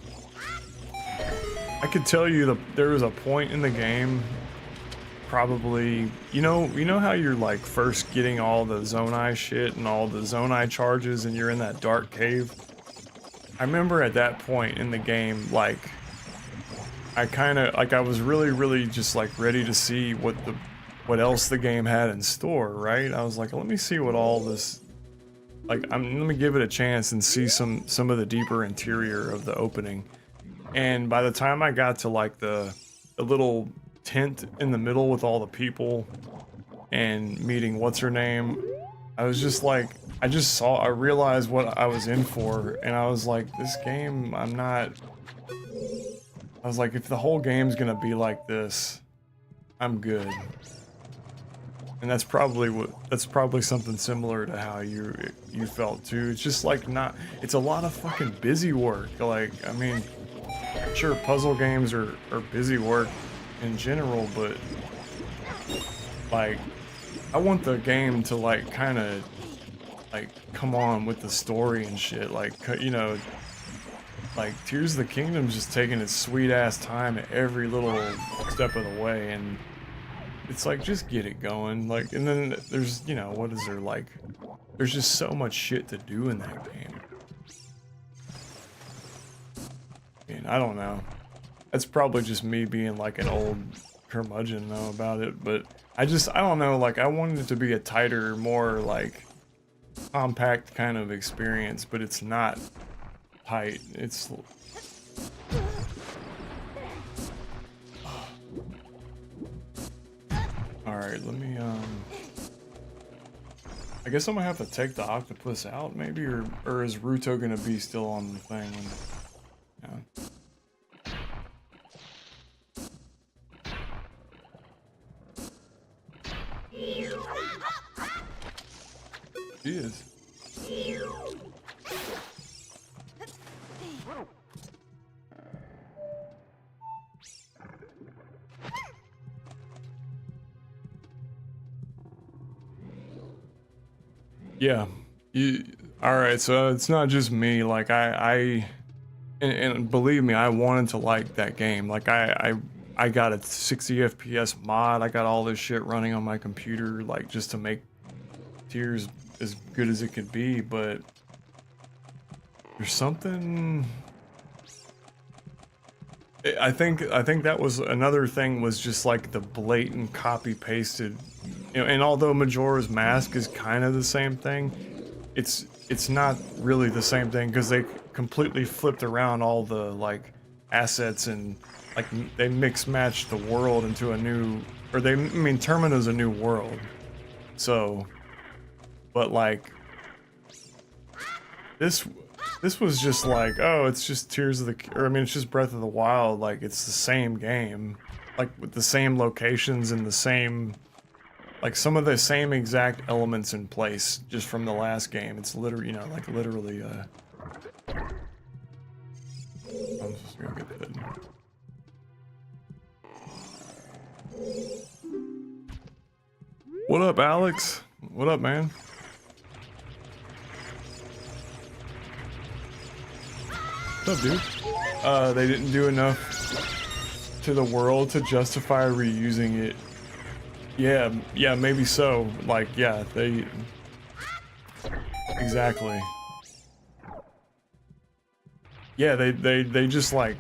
could tell you there was a point in the game, probably, you know how you're, like, first getting all the Zonai shit and all the Zonai charges and you're in that dark cave? I remember at that point in the game, like, I kinda, like, I was really just, like, ready to see what else the game had in store, right? I was like, let me see what all this, like, let me give it a chance and see some of the deeper interior of the opening. And by the time I got to like the little tent in the middle with all the people and meeting what's her name, I was just like, I realized what I was in for, and I was like, this game, I was like, if the whole game's gonna be like this, I'm good. And that's probably something similar to how you felt too. It's just like it's a lot of fucking busy work. Like, I mean, sure, puzzle games are busy work in general, but like, I want the game to like kind of like come on with the story and shit. Like, you know, like Tears of the Kingdom's just taking its sweet ass time at every little step of the way, and it's like, just get it going. Like, and then there's, you know, what is there, like, there's just so much shit to do in that game. I mean, I don't know. That's probably just me being like an old curmudgeon though about it, but I don't know, like, I wanted it to be a tighter, more like compact kind of experience, but it's not tight. It's alright, let me, I guess I'm gonna have to take the octopus out, maybe, or is Ruto gonna be still on the thing? Yeah. She is. Yeah. Alright, so it's not just me, like, and believe me, I wanted to like that game. Like, I got a 60 FPS mod, I got all this shit running on my computer, like, just to make Tears as good as it could be, but there's something... I think that was another thing, was just like the blatant copy pasted, you know, and although Majora's Mask is kind of the same thing, it's not really the same thing, because they completely flipped around all the like assets, and like they mix matched the world into a new, or I mean, Termina's a new world, So, but like this was just like, oh, it's just it's just Breath of the Wild. Like it's the same game, like with the same locations and the same, like some of the same exact elements in place just from the last game. It's literally, you know, like literally, I'm just gonna get that. What up, Alex? What up, man? What's up, dude? They didn't do enough to the world to justify reusing it. Yeah, maybe so. Like, yeah, they... Exactly. Yeah, they just like...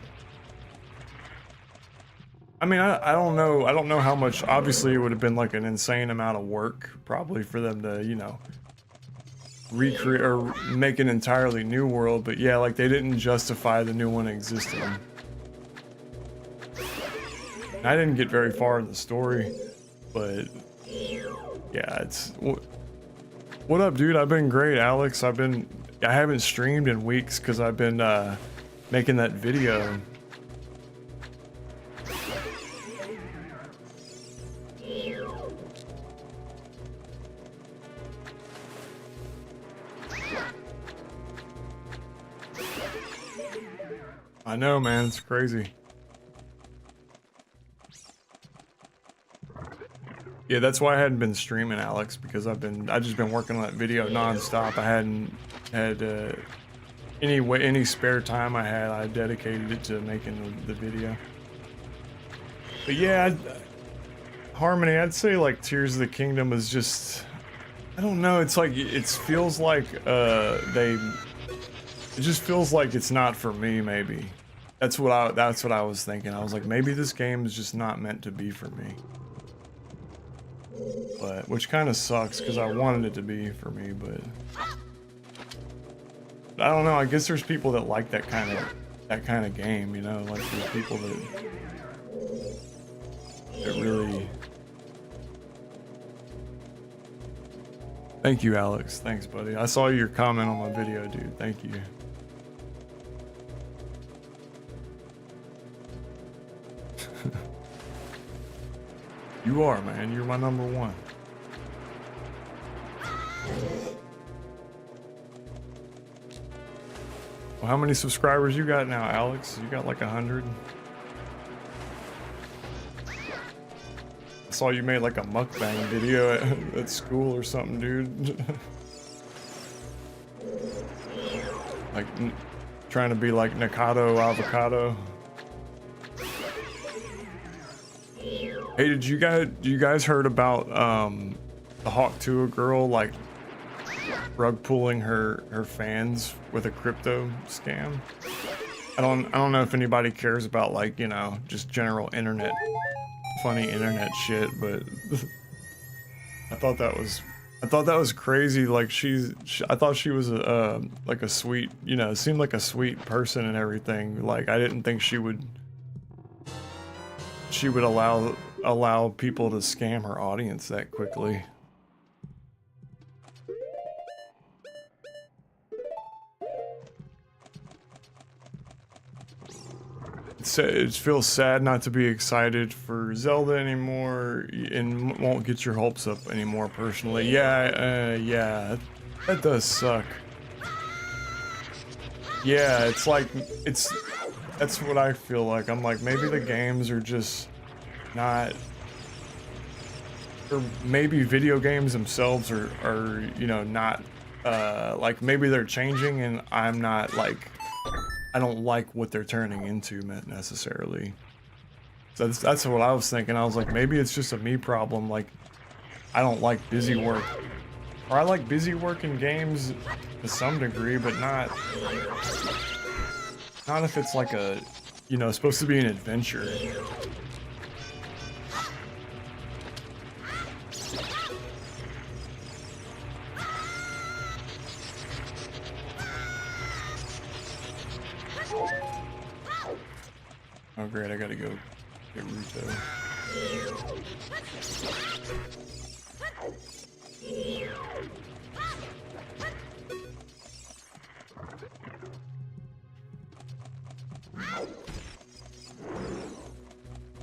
I mean, I don't know how much. Obviously it would have been like an insane amount of work probably for them to, you know, recreate or make an entirely new world, but yeah, like they didn't justify the new one existing. I didn't get very far in the story, but yeah, it's... What up, dude? I've been great, Alex. I haven't streamed in weeks because I've been making that video. I know, man, it's crazy. Yeah, that's why I hadn't been streaming, Alex, because I've just been working on that video non-stop. I hadn't had any spare time I had. I dedicated it to making the video. But yeah, Harmony, I'd say like Tears of the Kingdom is just, I don't know, it's like, it feels like it just feels like it's not for me, maybe. That's what I was thinking. I was like, maybe this game is just not meant to be for me. But which kind of sucks because I wanted it to be for me, but I don't know. I guess there's people that like that kind of game, you know, like there's people that really. Thank you, Alex. Thanks, buddy. I saw your comment on my video, dude. Thank you. You are, man. You're my number one. Well, how many subscribers you got now, Alex? You got like 100? I saw you made like a mukbang video at school or something, dude. Like trying to be like Nikado Avocado. Hey, did you guys heard about the Hawk Tuah girl like rug pulling her fans with a crypto scam? I don't know if anybody cares about, like, you know, just general funny internet shit, but I thought that was crazy. Like I thought she was like a sweet, you know, seemed like a sweet person and everything. Like I didn't think she would allow people to scam her audience that quickly. It feels sad not to be excited for Zelda anymore and won't get your hopes up anymore personally. Yeah, that does suck. Yeah, it's like, that's what I feel like. I'm like, maybe the games are just not, or maybe video games themselves are you know, not, like maybe they're changing and I'm not like, I don't like what they're turning into necessarily. So that's what I was thinking. I was like, maybe it's just a me problem. Like, I don't like busy work. Or I like busy work in games to some degree, but not if it's like a, you know, supposed to be an adventure. Oh great, I gotta go get Ruto.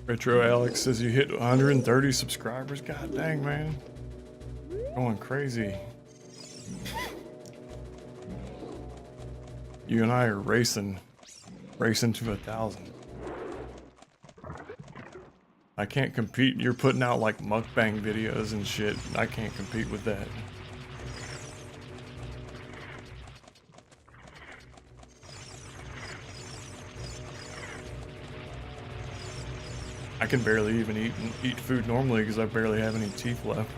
Retro Alex says you hit 130 subscribers. God dang, man. Going crazy. You and I are racing to 1,000. I can't compete. You're putting out like mukbang videos and shit. I can't compete with that. I can barely even eat food normally because I barely have any teeth left.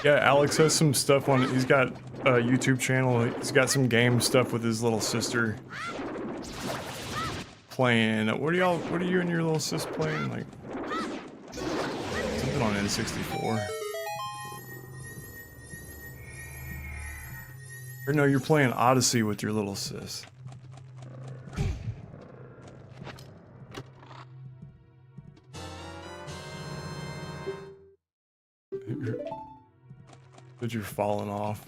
Yeah, Alex has some stuff on it. He's got a YouTube channel. He's got some game stuff with his little sister playing. What are you and your little sis playing? Like something on N64. Or no, you're playing Odyssey with your little sis. But you're falling off.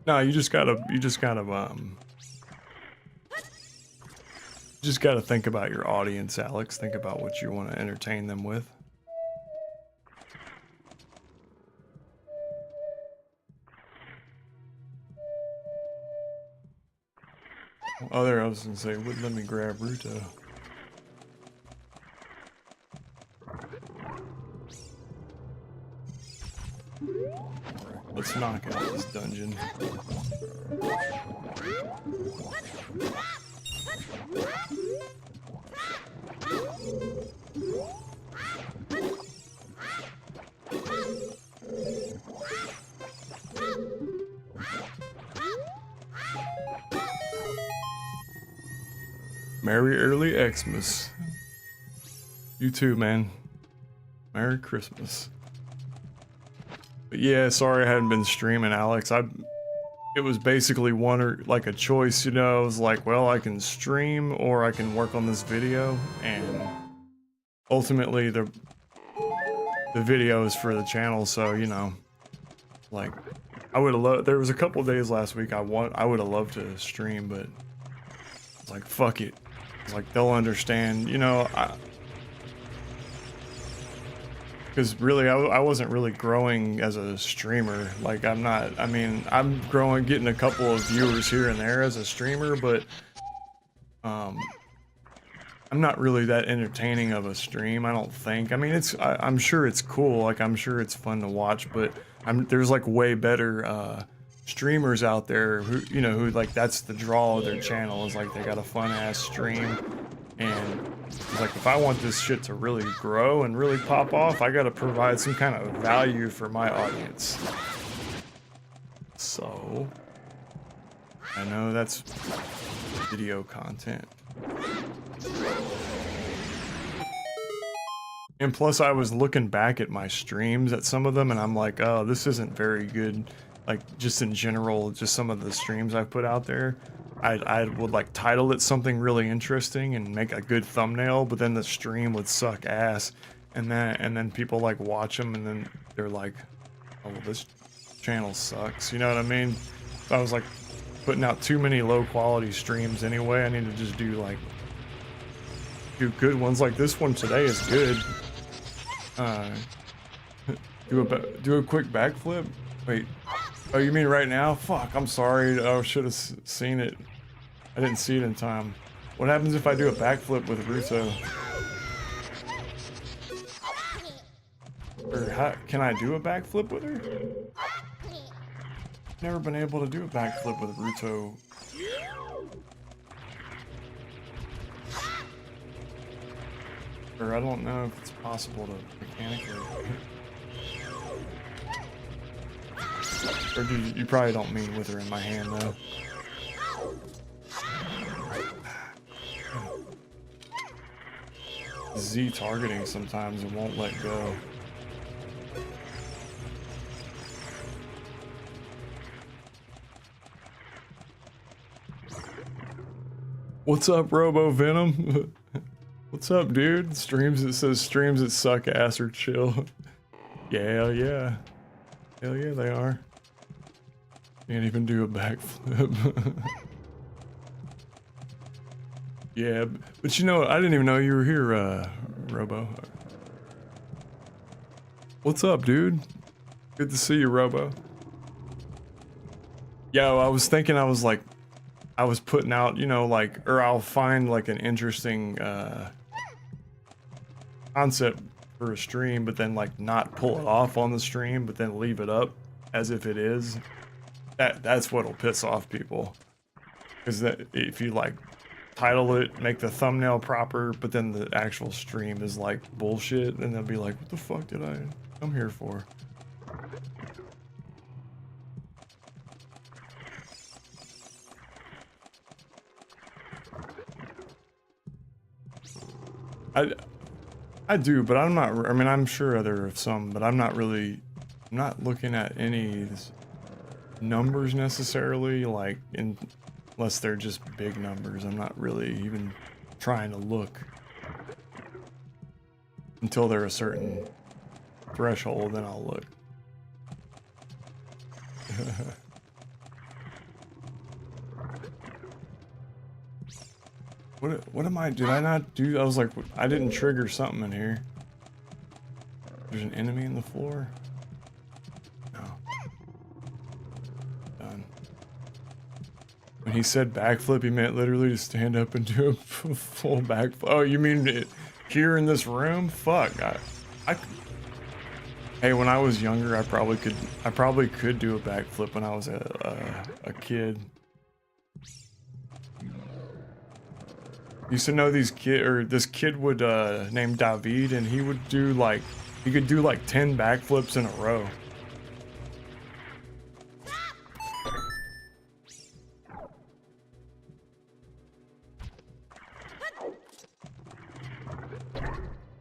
No, you just gotta think about your audience, Alex. Think about what you want to entertain them with. I was gonna say, wouldn't let me grab Ruto. Let's knock out this dungeon. Merry early Xmas. You too, man. Merry Christmas. But yeah, sorry I hadn't been streaming, Alex. It was basically one or like a choice, you know. I was like, well, I can stream or I can work on this video, and ultimately the video is for the channel, so you know, like I would have loved. There was a couple days last week I would have loved to stream, but it's like fuck it. It's like they'll understand, you know. Because really, I wasn't really growing as a streamer. Like I'm not. I mean, I'm growing, getting a couple of viewers here and there as a streamer, but I'm not really that entertaining of a stream. I don't think. I mean, I'm sure it's cool. Like I'm sure it's fun to watch, but there's like way better streamers out there who, you know, who like that's the draw of their channel, is like they got a fun ass stream, and like if I want this shit to really grow and really pop off, I gotta provide some kind of value for my audience. So I know that's video content. And plus I was looking back at my streams at some of them and I'm like, oh, this isn't very good. Like just in general, just some of the streams I've put out there, I would like title it something really interesting and make a good thumbnail, but then the stream would suck ass, and then people like watch them and then they're like, oh, well, this channel sucks, you know what I mean? I was like putting out too many low quality streams anyway. I need to just do good ones. Like this one today is good. Do a quick backflip. Wait. Oh, you mean right now? Fuck, I'm sorry. I should have seen it. I didn't see it in time. What happens if I do a backflip with Ruto? Or can I do a backflip with her? Never been able to do a backflip with Ruto. Or I don't know if it's possible to mechanically. Or you probably don't mean with her in my hand though. Z targeting sometimes it won't let go. What's up, Robo Venom? What's up, dude? Streams, it says streams that suck ass or chill. Yeah, hell yeah. Hell yeah, they are. Can't even do a backflip. Yeah, but you know, I didn't even know you were here, Robo. What's up, dude? Good to see you, Robo. Yo, I was thinking, I was putting out, you know, like, or I'll find like an interesting concept for a stream, but then like not pull it off on the stream, but then leave it up as if it is. That's what'll piss off people. Because that if you like title it, make the thumbnail proper, but then the actual stream is like bullshit, and they'll be like, what the fuck did I come here for? I do, but I'm not, I mean, I'm sure there are some, but I'm not looking at any numbers necessarily, like, unless they're just big numbers. I'm not really even trying to look until they're a certain threshold, then I'll look. What am I, did I not do? I was like, I didn't trigger something in here. There's an enemy in the floor? No. Done. When he said backflip, he meant literally to stand up and do a full backflip. Oh, you mean it here in this room? Fuck. Hey, when I was younger, I probably could do a backflip when I was a kid. Used to know this kid would named David, and he would do like, he could do like 10 backflips in a row.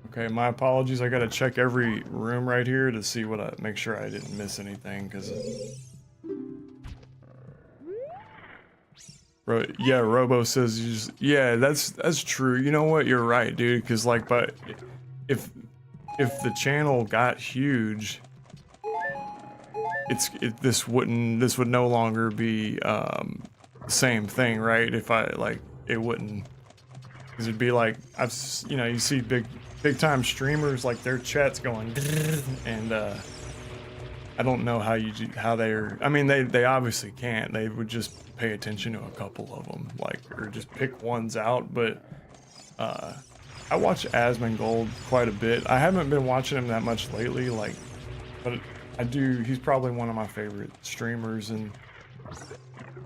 Okay, my apologies. I gotta check every room right here to see make sure I didn't miss anything, because yeah, Robo says yeah, that's true. You know what? You're right, dude. Because like, but if the channel got huge, this would no longer be the same thing, right? If I like, it wouldn't, because it'd be like, you know, you see big time streamers, like their chat's going, and I don't know how they're. I mean, they obviously can't. They would just pay attention to a couple of them, like, or just pick ones out. But I watch Asmongold quite a bit. I haven't been watching him that much lately, like, but I do. He's probably one of my favorite streamers, and I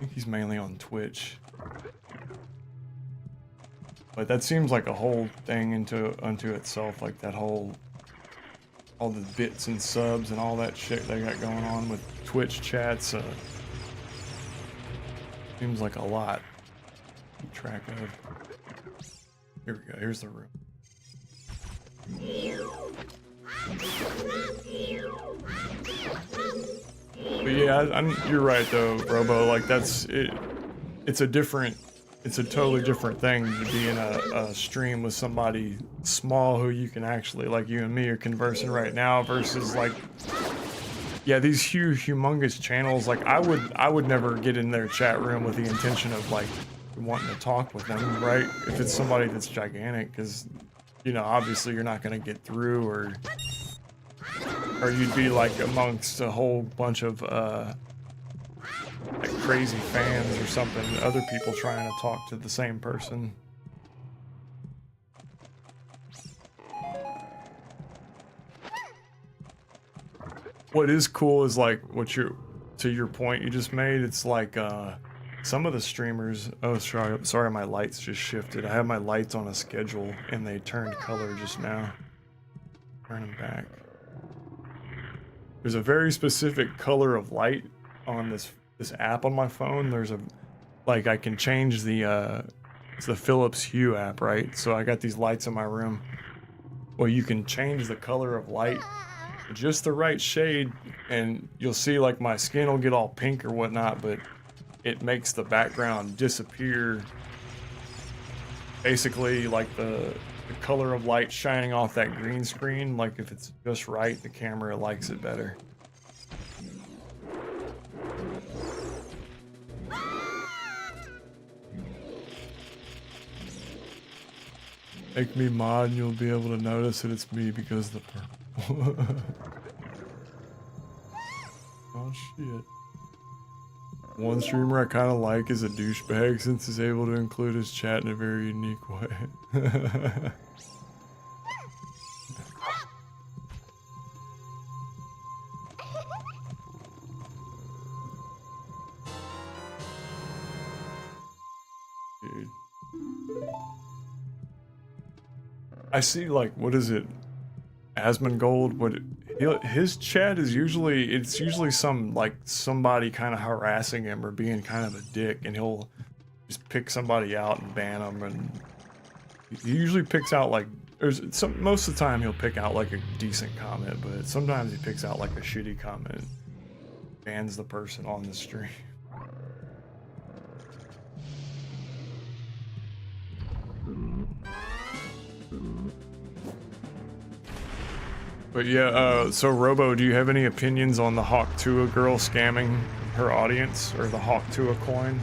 think he's mainly on Twitch. But that seems like a whole thing unto itself, like that whole, all the bits and subs and all that shit they got going on with Twitch chats. Seems like a lot to keep track of. Here we go. Here's the room. But yeah, you're right though, Robo. Like that's it. It's a totally different thing to be in a stream with somebody small who you can actually, like you and me are conversing right now, versus like, yeah, these humongous channels. Like I would never get in their chat room with the intention of like wanting to talk with them, right? If it's somebody that's gigantic, because you know, obviously you're not going to get through, or you'd be like amongst a whole bunch of like crazy fans or something, other people trying to talk to the same person. What is cool is like to your point you just made, it's like Some of the streamers, oh sorry, my lights just shifted. I have my lights on a schedule and they turned color just now. Turn them back. There's a very specific color of light on this app on my phone. There's a, like, I can change the it's the Philips Hue app, right? So I got these lights in my room. Well, you can change the color of light just the right shade and you'll see like my skin will get all pink or whatnot, but it makes the background disappear. Basically like the color of light shining off that green screen, like if it's just right, the camera likes it better. Make me mod and you'll be able to notice that it's me because of the purple. Oh shit. One streamer I kind of like is a douchebag since he's able to include his chat in a very unique way. Dude. I see, like, what is it? Asmongold, his chat is usually, it's usually some, like, somebody kind of harassing him or being kind of a dick, and he'll just pick somebody out and ban them, and he usually picks out, like, most of the time he'll pick out, like, a decent comment, but sometimes he picks out, like, a shitty comment, bans the person on the stream. But yeah, so Robo, do you have any opinions on the Hawk Tua girl scamming her audience, or the Hawk Tua coin?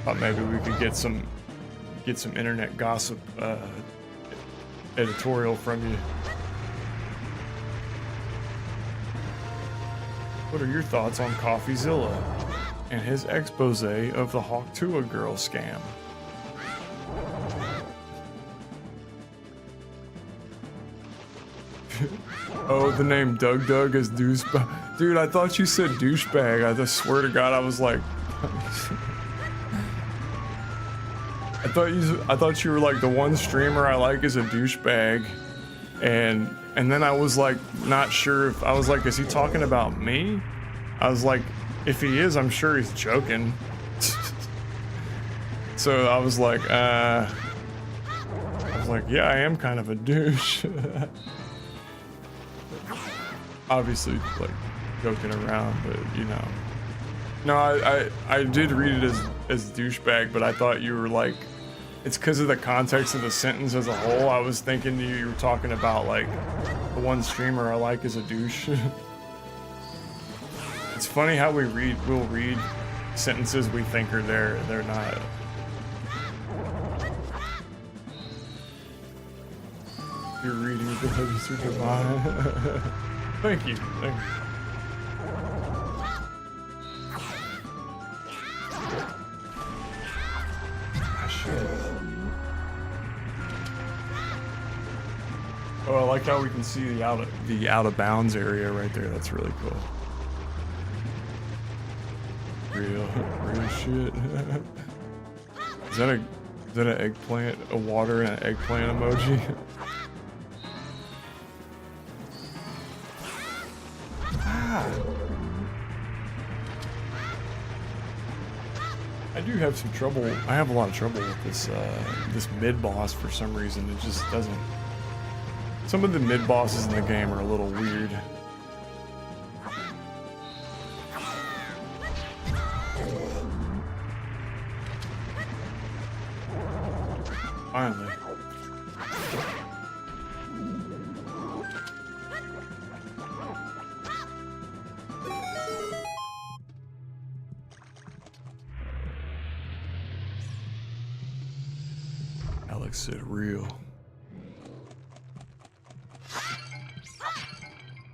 Thought maybe we could get some internet gossip editorial from you. What are your thoughts on CoffeeZilla and his expose of the Hawk Tua girl scam? Oh, the name Doug is douchebag. Dude, I thought you said douchebag. I just swear to God, I was like, I thought you were like, the one streamer I like is a douchebag, and then I was like, not sure if I was like, is he talking about me? I was like, if he is, I'm sure he's joking. So I was like, yeah, I am kind of a douche. Obviously, like, joking around, but you know. No, I did read it as douchebag, but I thought you were like, it's because of the context of the sentence as a whole. I was thinking you were talking about like, the one streamer I like is a douche. It's funny how we'll read sentences we think are there, they're not. You're reading the Mr. Divine. Thank you. Oh, I like how we can see the out of bounds area right there. That's really cool. Real shit. Is that an eggplant, a water and an eggplant emoji? I do have some trouble. I have a lot of trouble with this this mid boss for some reason. It just doesn't. Some of the mid bosses in the game are a little weird. Finally. Alex said real.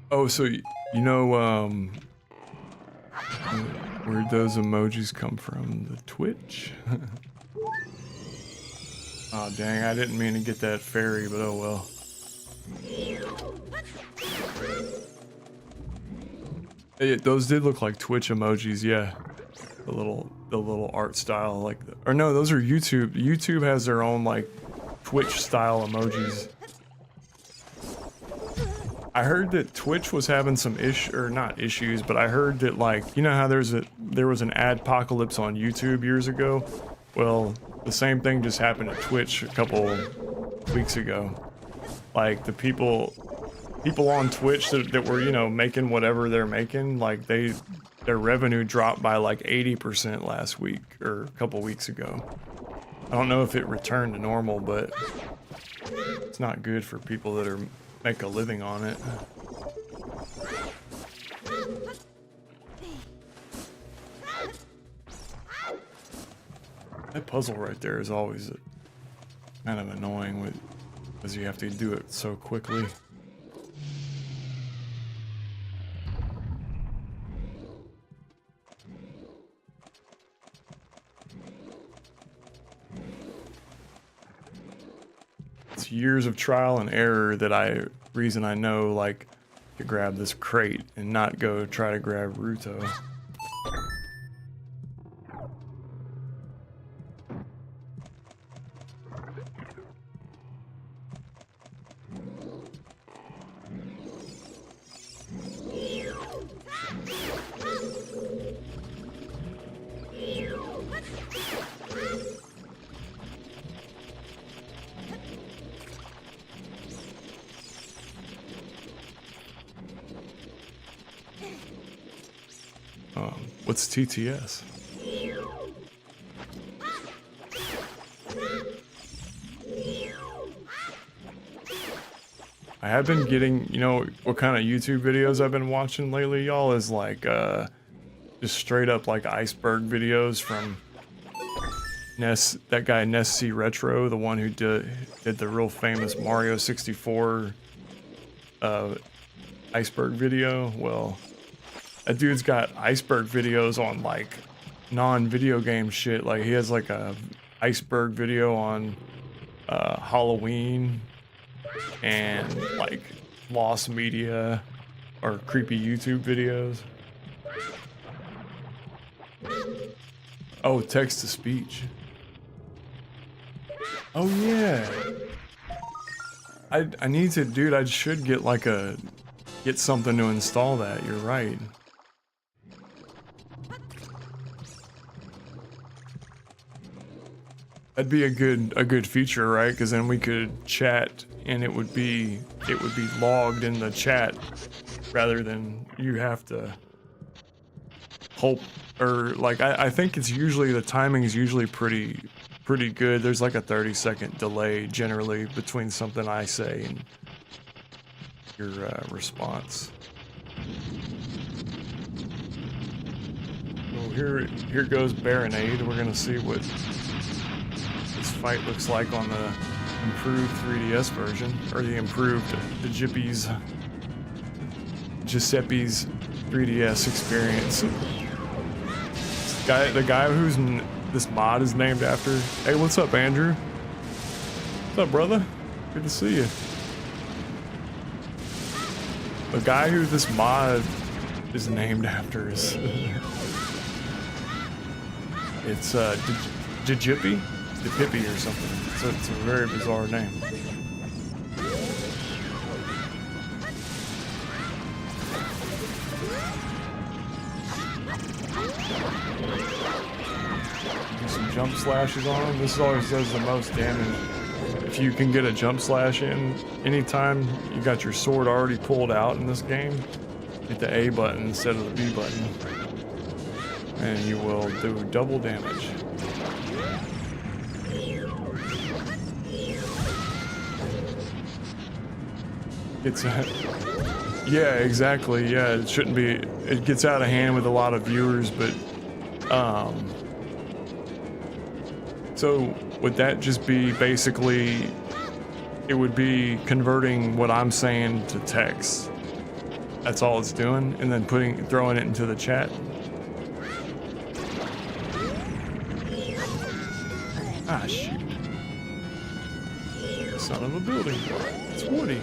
Oh, so you know where'd those emojis come from? The Twitch? Oh dang, I didn't mean to get that fairy, but oh well. Those did look like Twitch emojis, yeah. The little art style, like, or no, those are YouTube. YouTube has their own like Twitch style emojis. I heard that Twitch was having some not issues, but I heard that, like, you know how there was an adpocalypse on YouTube years ago? Well, the same thing just happened at Twitch a couple weeks ago. Like, the people on Twitch that were, you know, making whatever they're making, like, their revenue dropped by like 80% last week or a couple weeks ago. I don't know if it returned to normal, but it's not good for people that make a living on it. That puzzle right there is always kind of annoying because you have to do it so quickly. It's years of trial and error that reason I know, like, to grab this crate and not go try to grab Ruto. What's TTS? I have been getting, you know, what kind of YouTube videos I've been watching lately, y'all, is like, just straight up like iceberg videos from that guy Nessie Retro, the one who did the real famous Mario 64 iceberg video. Well, that dude's got iceberg videos on like non-video game shit. Like, he has like a iceberg video on Halloween and like lost media or creepy YouTube videos. Oh, text to speech. Oh yeah. I need to, dude, I should get like get something to install that. You're right. That'd be a good feature, right? Because then we could chat and it would be logged in the chat rather than you have to hope, or like I think it's usually, the timing is usually pretty good. There's like a 30-second delay generally between something I say and your response. So here goes Baronade. We're gonna see what this fight looks like on the improved 3DS version, or the improved Giuseppie's 3DS experience. The guy who's this mod is named after. Hey, what's up, Andrew? What's up, brother? Good to see you. The guy who this mod is named after is it's Djipi? Djipi or something. So it's a very bizarre name. Do some jump slashes on him. This always does the most damage. If you can get a jump slash in anytime you got your sword already pulled out in this game, hit the A button instead of the B button, and you will do double damage. Yeah, exactly. Yeah, it shouldn't be. It gets out of hand with a lot of viewers, but so would that just be basically? It would be converting what I'm saying to text. That's all it's doing, and then throwing it into the chat. Ah, shoot! Son of a building block. It's Woody.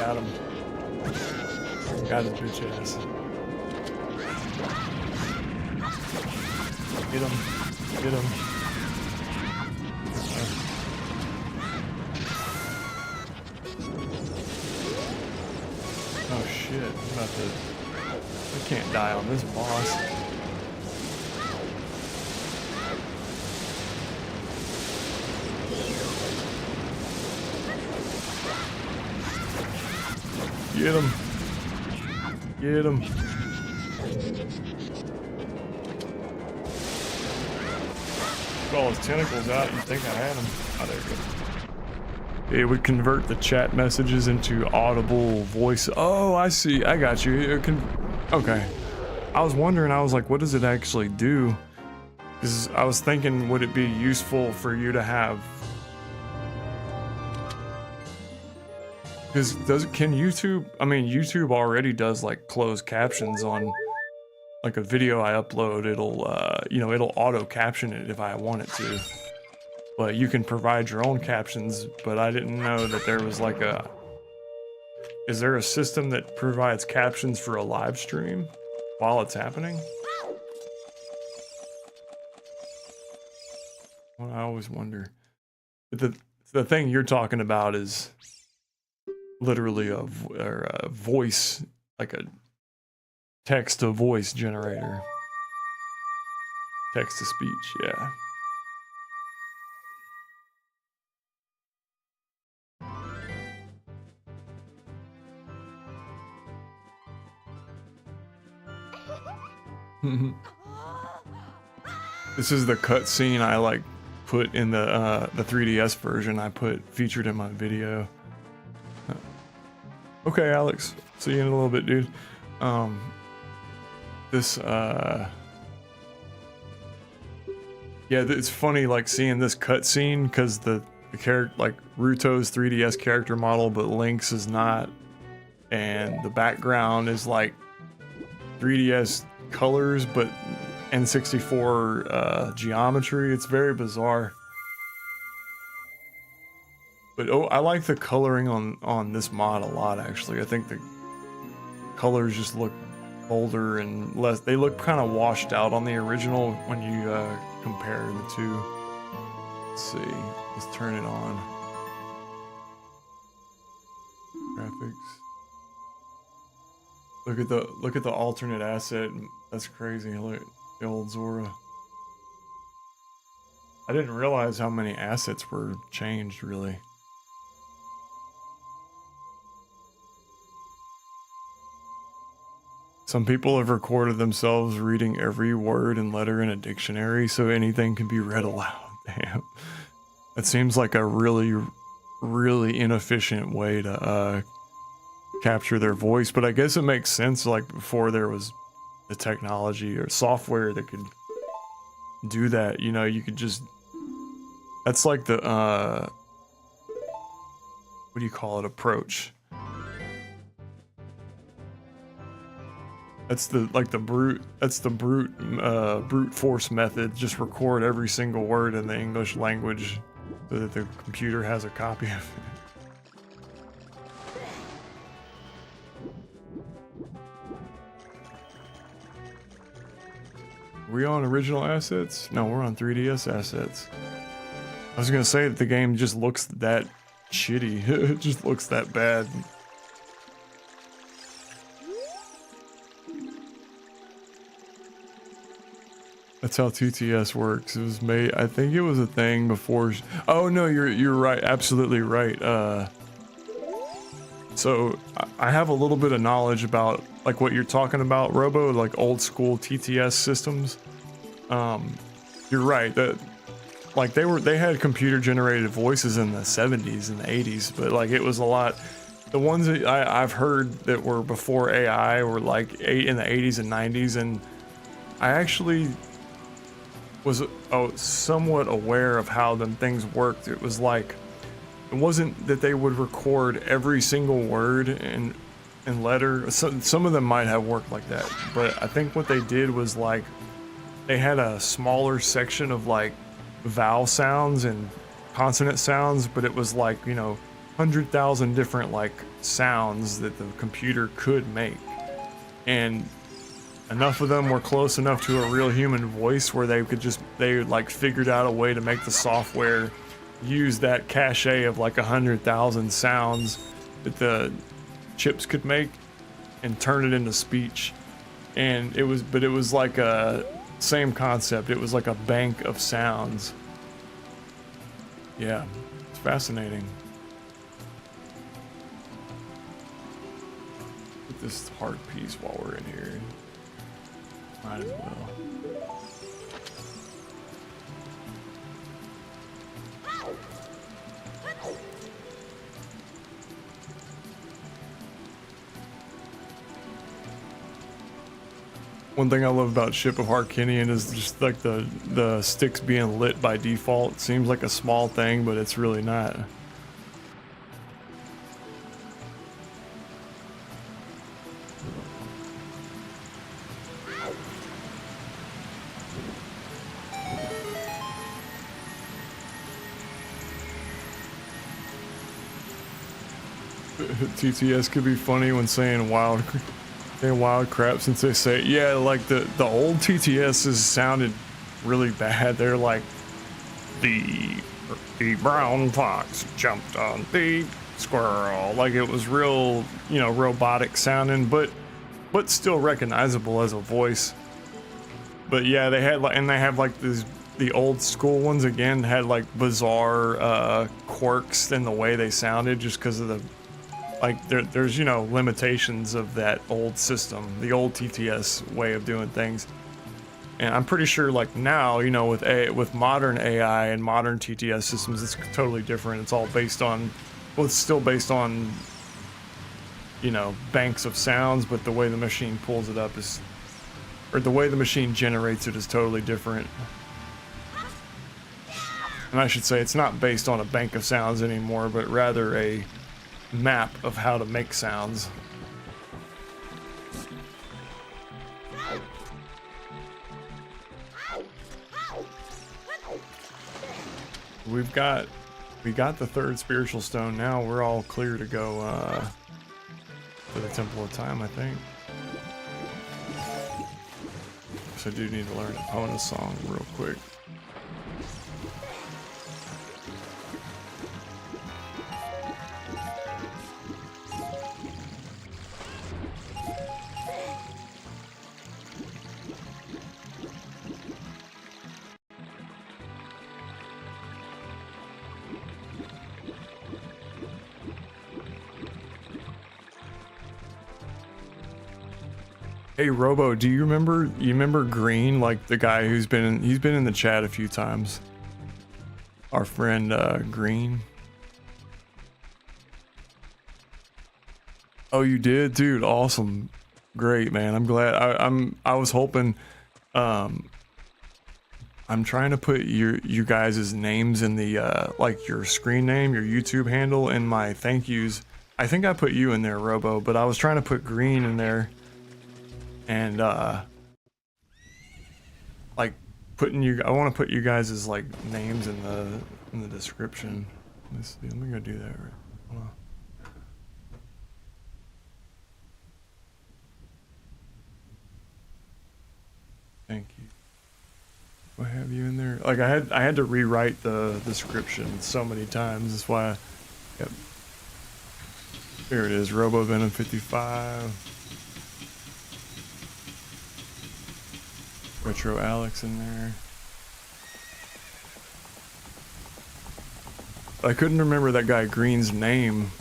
Got him. Got his bitch ass. Get him. Get him. Oh shit, I'm about to... I can't die on this boss. Get him. Get him. Put all his tentacles out, you'd think I had him. Oh, there you go. It would convert the chat messages into audible voice. Oh, I see. I got you. It can... Okay. I was wondering, I was like, what does it actually do? Because I was thinking, would it be useful for you to have... Because can YouTube... I mean, YouTube already does like closed captions on like a video I upload. It'll, you know, it'll auto caption it if I want it to. But you can provide your own captions, but I didn't know that there was like a... Is there a system that provides captions for a live stream while it's happening? Well, I always wonder. But the thing you're talking about is literally a voice, like a text-to-voice generator. Text-to-speech, yeah. This is the cutscene I like put in the 3DS version. I featured in my video. Okay, Alex. See you in a little bit, dude. Yeah, it's funny like seeing this cutscene because the character, like Ruto's 3DS character model, but Link's is not, and the background is like 3DS colors, but N64 geometry. It's very bizarre. But oh, I like the coloring on this mod a lot, actually. I think the colors just look bolder and less. They look kind of washed out on the original when you compare the two. Let's see. Let's turn it on. Graphics. Look at the alternate asset. That's crazy. Look, the old Zora. I didn't realize how many assets were changed, really. Some people have recorded themselves reading every word and letter in a dictionary, so anything can be read aloud. Damn. That seems like a really, really inefficient way to capture their voice, but I guess it makes sense. Like before there was the technology or software that could do that, you know, you could just... That's like the, what do you call it? Approach. That's the brute force method. Just record every single word in the English language so that the computer has a copy of it. Are we on original assets? No, we're on 3DS assets. I was gonna say that the game just looks that shitty. It just looks that bad. That's how TTS works. It was made, I think it was a thing before. Oh no, you're right, absolutely right. So I have a little bit of knowledge about like what you're talking about, Robo, like old school TTS systems. You're right that like they had computer generated voices in the 70s and the 80s, but like it was a lot. The ones that I've heard that were before AI were like in the 80s and 90s, and I actually was somewhat aware of how them things worked. It was like, it wasn't that they would record every single word and letter. Some of them might have worked like that, but I think what they did was like, they had a smaller section of like vowel sounds and consonant sounds, but it was like, you know, 100,000 different like sounds that the computer could make, and enough of them were close enough to a real human voice where they like figured out a way to make the software use that cache of like 100,000 sounds that the chips could make and turn it into speech. And it was like a same concept. It was like a bank of sounds. Yeah, it's fascinating. Get this heart piece while we're in here. Might as well. One thing I love about Ship of Harkinian is just like the sticks being lit by default. It seems like a small thing, but it's really not. TTS could be funny when saying wild crap, since they say, yeah, like the old TTSs sounded really bad. They're like, the brown fox jumped on the squirrel. Like it was real, you know, robotic sounding, but still recognizable as a voice. But yeah, they had like, and they have like the old school ones again had like bizarre quirks in the way they sounded, just because of the like there's, you know, limitations of that old system, the old TTS way of doing things. And I'm pretty sure like now, you know, with modern AI and modern TTS systems, it's totally different. It's all based on, well, it's still based on, you know, banks of sounds, but the way the machine pulls it up is, or the way the machine generates it is totally different. And I should say it's not based on a bank of sounds anymore, but rather a map of how to make sounds. We got the third spiritual stone now. We're all clear to go to the Temple of Time, I think. So I do need to learn Epona's song real quick. Hey Robo, do you remember Green, like the guy who's been in the chat a few times? Our friend Green. Oh, you did, dude. Awesome, great, man. I'm glad. I was hoping. I'm trying to put you guys' names in the like your screen name, your YouTube handle, in my thank yous. I think I put you in there, Robo, but I was trying to put Green in there. And like I want to put you guys' like names in the description. Let's see, let me go do that right. Hold on. Thank you. What have you in there? Like I had to rewrite the description so many times. That's why yep. Here it is, Robo Venom 55. Retro Alex in there. I couldn't remember that guy Green's name.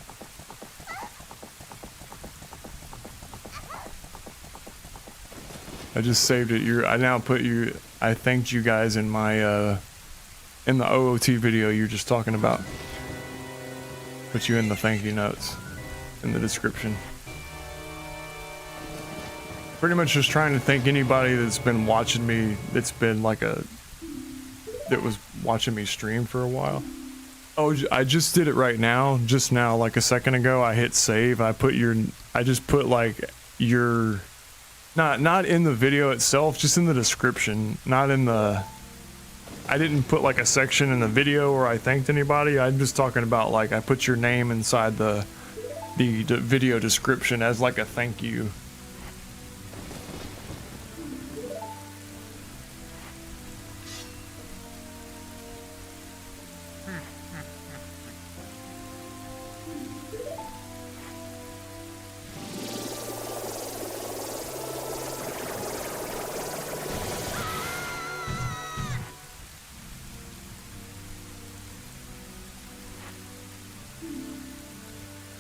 I just saved it. I now put you. I thanked you guys in my in the OOT video you're just talking about. Put you in the thank you notes in the description. Pretty much just trying to thank anybody that's been watching me, that was watching me stream for a while. Oh, I just did it right now, just now, like a second ago. I hit save. I just put like your, not in the video itself, just in the description, not in the, I didn't put like a section in the video where I thanked anybody. I'm just talking about like I put your name inside the video description as like a thank you.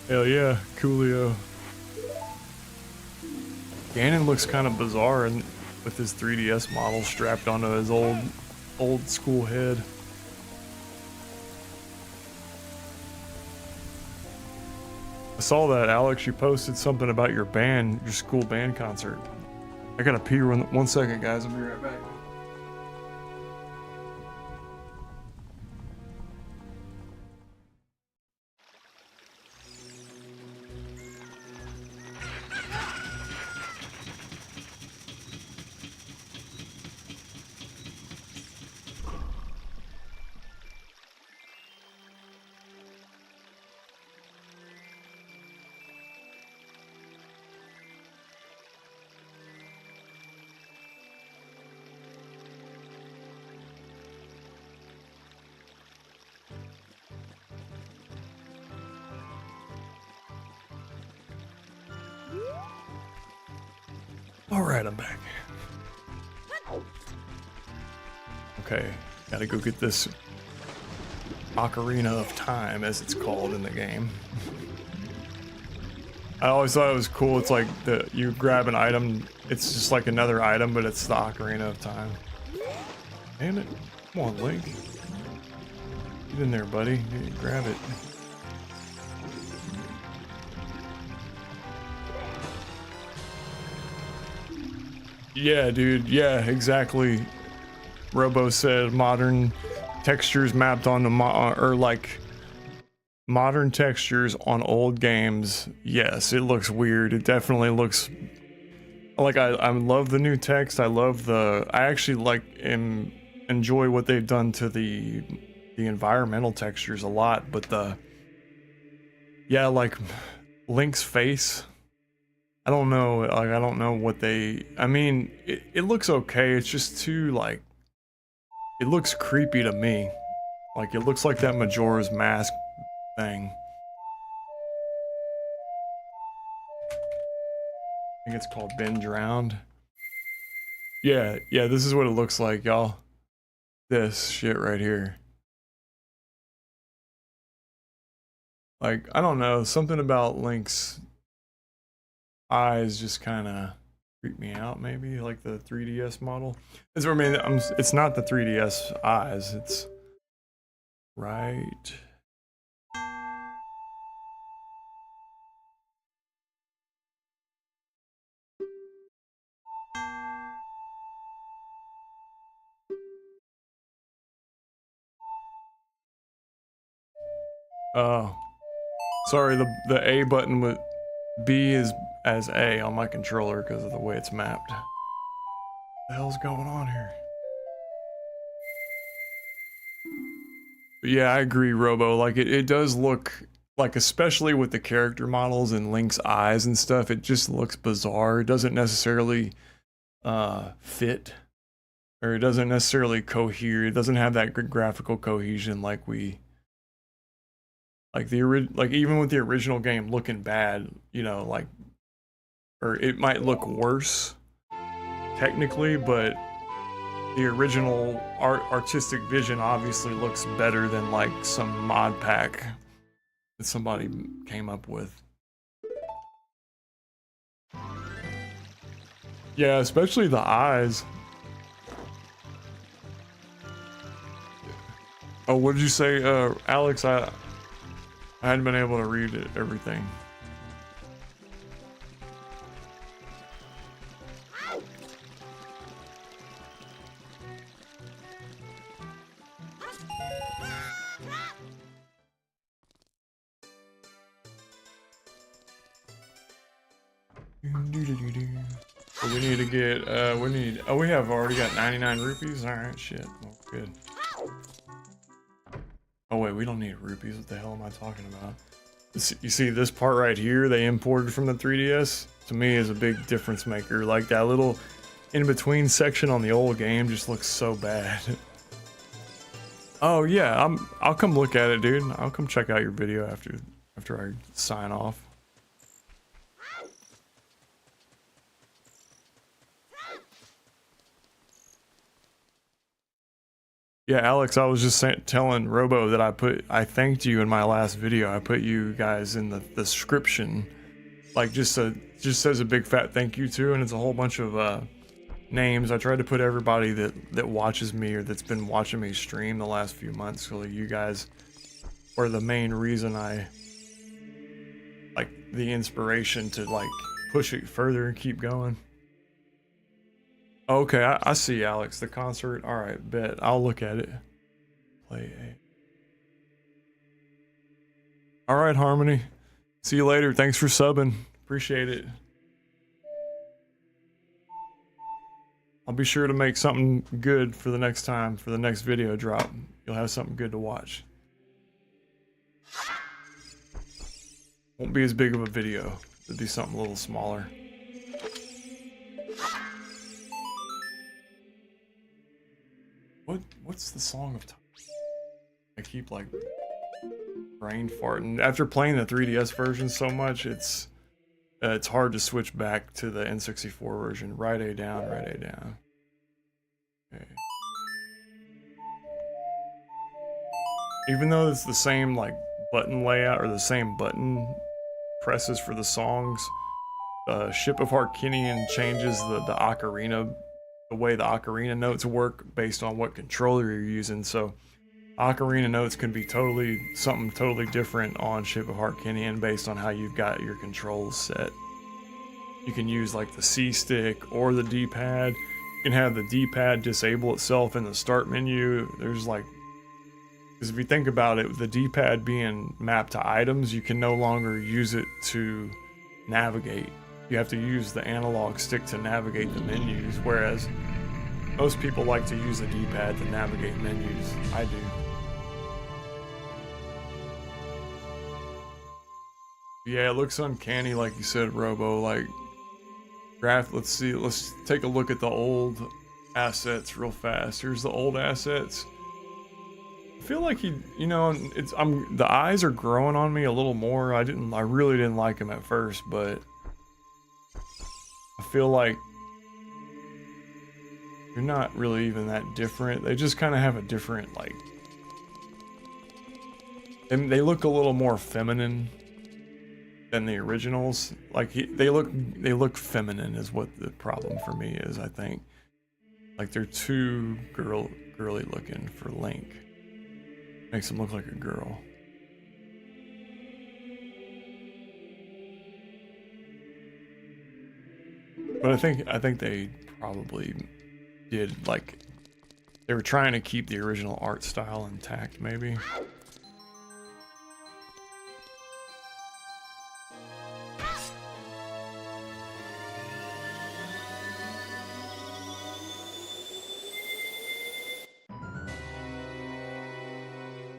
Hell yeah, coolio. Ganon looks kind of bizarre and with his 3DS model strapped onto his old school head. I saw that, Alex. You posted something about your band, your school band concert. I gotta pee 1 second, guys. I'll be right back. Alright, I'm back. Okay, gotta go get this Ocarina of Time, as it's called in the game. I always thought it was cool. It's like you grab an item, it's just like another item, but it's the Ocarina of Time. Damn it. Come on, Link. Get in there, buddy. Grab it. Yeah, dude. Yeah, exactly. Robo said modern textures mapped onto modern textures on old games. Yes, it looks weird. It definitely looks like I love the new text. I actually enjoy what they've done to the environmental textures a lot, but like Link's face, I don't know, like I don't know what I mean, it looks okay. It's just too like it looks creepy to me. Like it looks like that Majora's Mask thing. I think it's called Been Drowned. Yeah, this is what it looks like, y'all. This shit right here. Like, I don't know, something about Link's eyes just kind of creep me out, maybe, like the 3DS model. It's, I mean, it's not the 3DS eyes, it's right. Oh, sorry, the A button with B is as A on my controller because of the way it's mapped. What the hell's going on here? But yeah, I agree, Robo. Like it does look like, especially with the character models and Link's eyes and stuff, it just looks bizarre. It doesn't necessarily fit, or it doesn't necessarily cohere. It doesn't have that good graphical cohesion like even with the original game looking bad, you know, like, or it might look worse technically, but the original artistic vision obviously looks better than like some mod pack that somebody came up with. Yeah, especially the eyes. Oh, what did you say, Alex? I hadn't been able to read everything. So we need to get, we have already got 99 rupees. All right, shit, well, good. like, we don't need rupees. What the hell am I talking about? You see this part right here they imported from the 3DS? To me is a big difference maker. Like that little in-between section on the old game just looks so bad. Oh yeah, I'll come look at it, dude. I'll come check out your video after I sign off. Yeah, Alex, I was just telling Robo that I thanked you in my last video. I put you guys in the description, like just says a big fat thank you to, and it's a whole bunch of names. I tried to put everybody that watches me or that's been watching me stream the last few months. So you guys were the main reason I like the inspiration to like push it further and keep going. Okay, I see, Alex. The concert. All right, bet. I'll look at it. Play a. All right, Harmony. See you later. Thanks for subbing. Appreciate it. I'll be sure to make something good for the next time, for the next video drop. You'll have something good to watch. Won't be as big of a video. It'll be something a little smaller. What's the song of time? I keep like brain farting. After playing the 3DS version so much, it's hard to switch back to the N64 version. Right A down, right A down. Okay. Even though it's the same like button layout or the same button presses for the songs, Ship of Harkinian changes the ocarina. The way the ocarina notes work based on what controller you're using, so ocarina notes can be something totally different on Ship of Harkinian based on how you've got your controls set. You can use like the C stick or the D-pad. You can have the D-pad disable itself in the start menu. There's like, because if you think about it, with the D-pad being mapped to items, you can no longer use it to navigate. You have to use the analog stick to navigate the menus, whereas most people like to use the D-pad to navigate menus. I do. Yeah, it looks uncanny, like you said, Robo. Like, let's see, let's take a look at the old assets real fast. Here's the old assets. I feel like the eyes are growing on me a little more. I really didn't like him at first, but I feel like you're not really even that different. They just kind of have a different, like, and they look a little more feminine than the originals. Like they look feminine is what the problem for me is, I think. Like they're too girly looking for Link. Makes him look like a girl. But I think they probably did, like, they were trying to keep the original art style intact, maybe.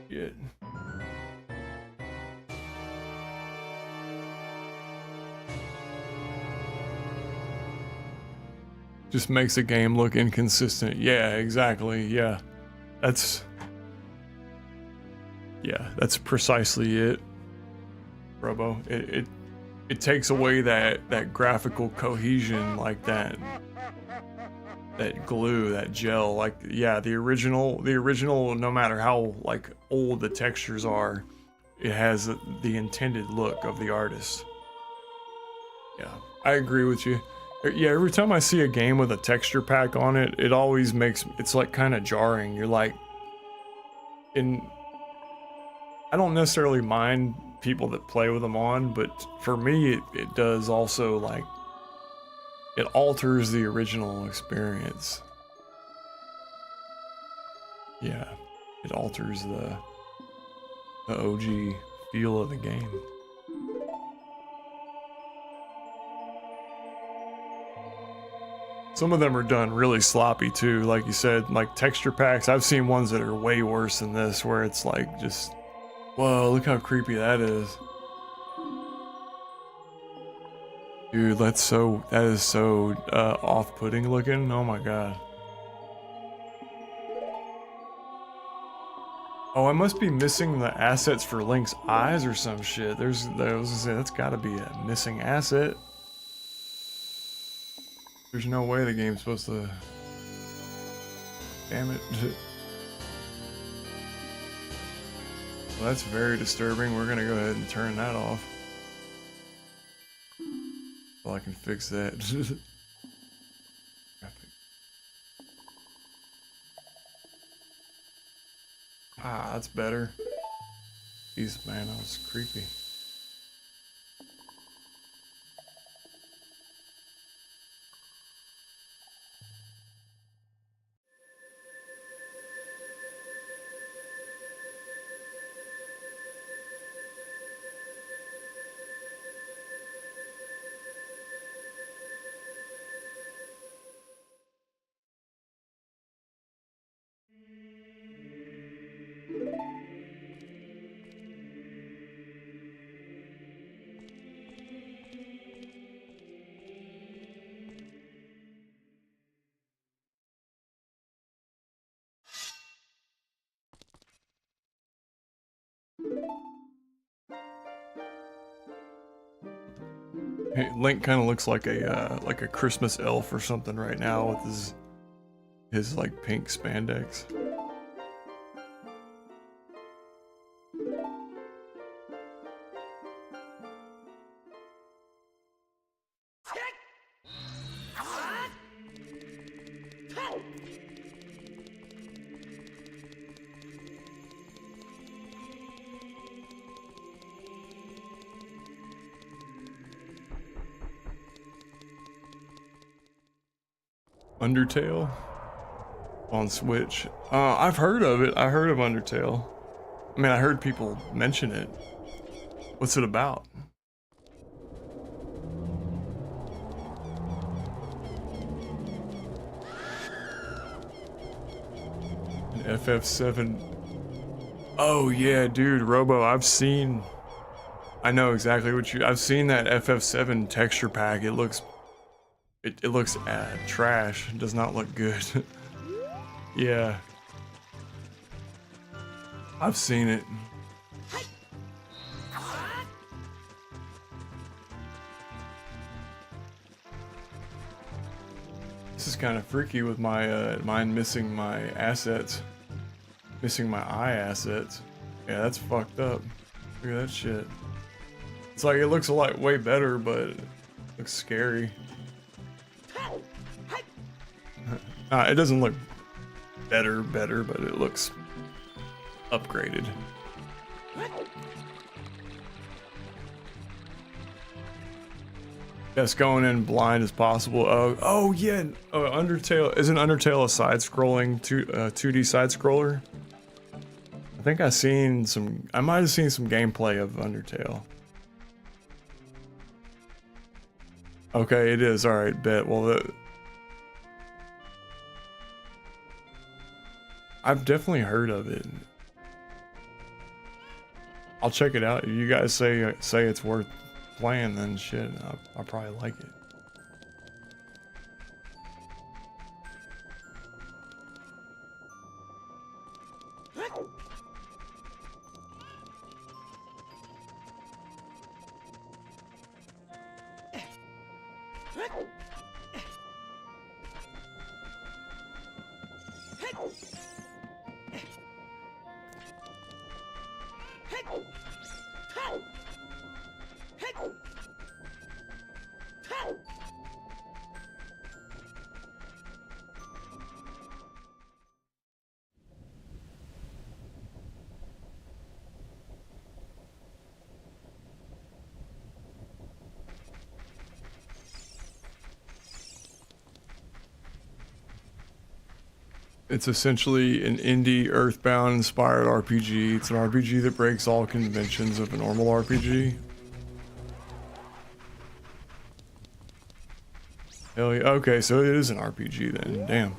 Good. Just makes a game look inconsistent. Yeah, exactly. Yeah. That's precisely it, Robo. It takes away that graphical cohesion, like that glue, that gel. Like, yeah, the original, no matter how like old the textures are, it has the intended look of the artist. Yeah, I agree with you. Yeah, every time I see a game with a texture pack on it, it always it's like kind of jarring. You're like, I don't necessarily mind people that play with them on, but for me, it does also, like, it alters the original experience. Yeah, it alters the OG feel of the game. Some of them are done really sloppy too, like you said, like texture packs. I've seen ones that are way worse than this, where it's like just Whoa, look how creepy that is. Dude, that is so off-putting looking. Oh my god. Oh, I must be missing the assets for Link's eyes or some shit. I was gonna say, that's gotta be a missing asset. There's no way the game's supposed to... Damn it. Well, that's very disturbing. We're gonna go ahead and turn that off. Well, I can fix that. Ah, that's better. Jeez, man, that was creepy. Hey, Link kind of looks like a Christmas elf or something right now with his like pink spandex. Undertale on Switch. I've heard of it. I heard of Undertale. I mean, I heard people mention it. What's it about? An FF7. Oh yeah, dude, Robo, I know exactly I've seen that FF7 texture pack. It looks trash. It does not look good. Yeah. I've seen it. This is kind of freaky with my mine missing my assets. Missing my eye assets. Yeah, that's fucked up. Look at that shit. It's like it looks way better, but it looks scary. It doesn't look better, but it looks upgraded. Yes, going in blind as possible. Oh yeah, Undertale. Isn't Undertale a side-scrolling 2D side-scroller? I think I might have seen some gameplay of Undertale. Okay, it is. All right, bet. Well, I've definitely heard of it. I'll check it out. If you guys say it's worth playing, then shit, I'll probably like it. It's essentially an indie Earthbound inspired RPG. It's an RPG that breaks all conventions of a normal RPG. Hell yeah. Okay, so it is an RPG then. Damn.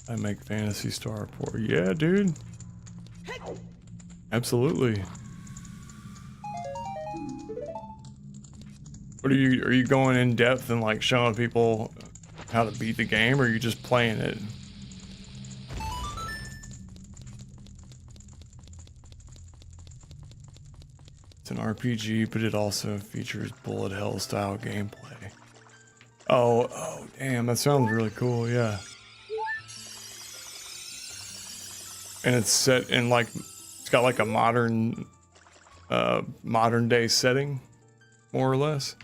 I make Fantasy Star Port. Yeah, dude. Absolutely. What are you going in depth and like showing people how to beat the game, or are you just playing it? It's an RPG, but it also features bullet hell style gameplay. Oh, damn, that sounds really cool, yeah. And it's set in like, it's got like a modern day setting, more or less.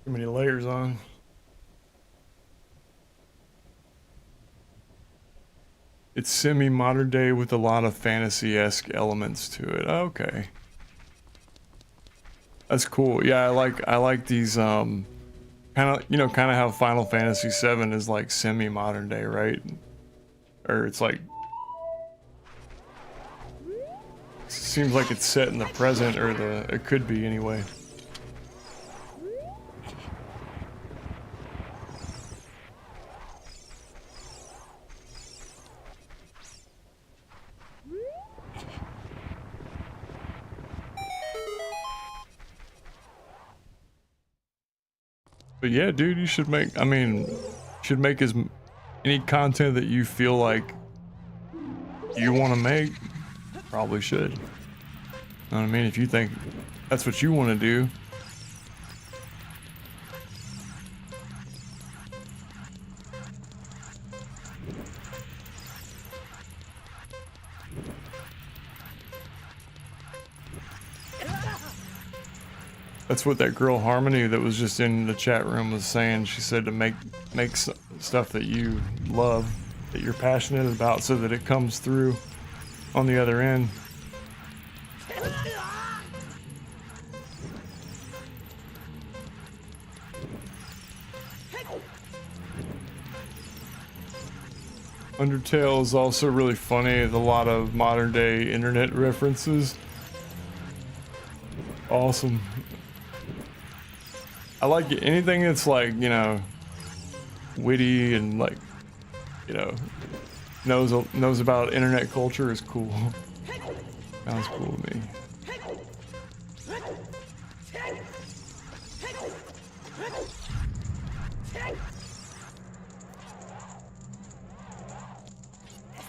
Too many layers on. It's semi-modern day with a lot of fantasy-esque elements to it. Okay. That's cool. Yeah, I like these kind of, you know, kind of how Final Fantasy VII is like semi-modern day, right? Or it's like, seems like it's set in the present, or it could be anyway. But yeah, dude, you should make, I mean, should make any content that you feel like you want to make. Probably should. You know what I mean? If you think that's what you want to do. That's what that girl Harmony that was just in the chat room was saying. She said to make stuff that you love, that you're passionate about, so that it comes through on the other end. Undertale is also really funny with a lot of modern day internet references. Awesome. I like anything that's like, you know, witty and like, you know, knows about internet culture is cool. Sounds cool to me.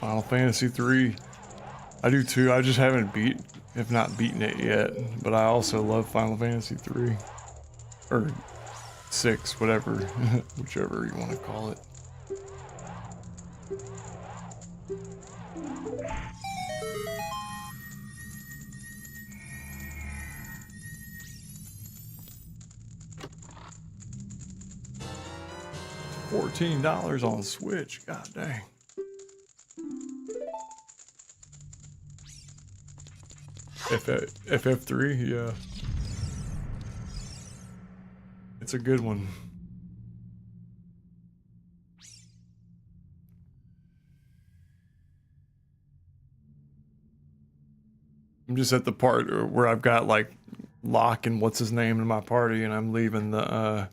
Final Fantasy 3. I do too. I just haven't not beaten it yet, but I also love Final Fantasy 3. Or 6, whatever, whichever you want to call it. $14 on Switch, god dang. FF3, yeah. It's a good one. I'm just at the part where I've got like Locke and what's his name in my party, and I'm leaving the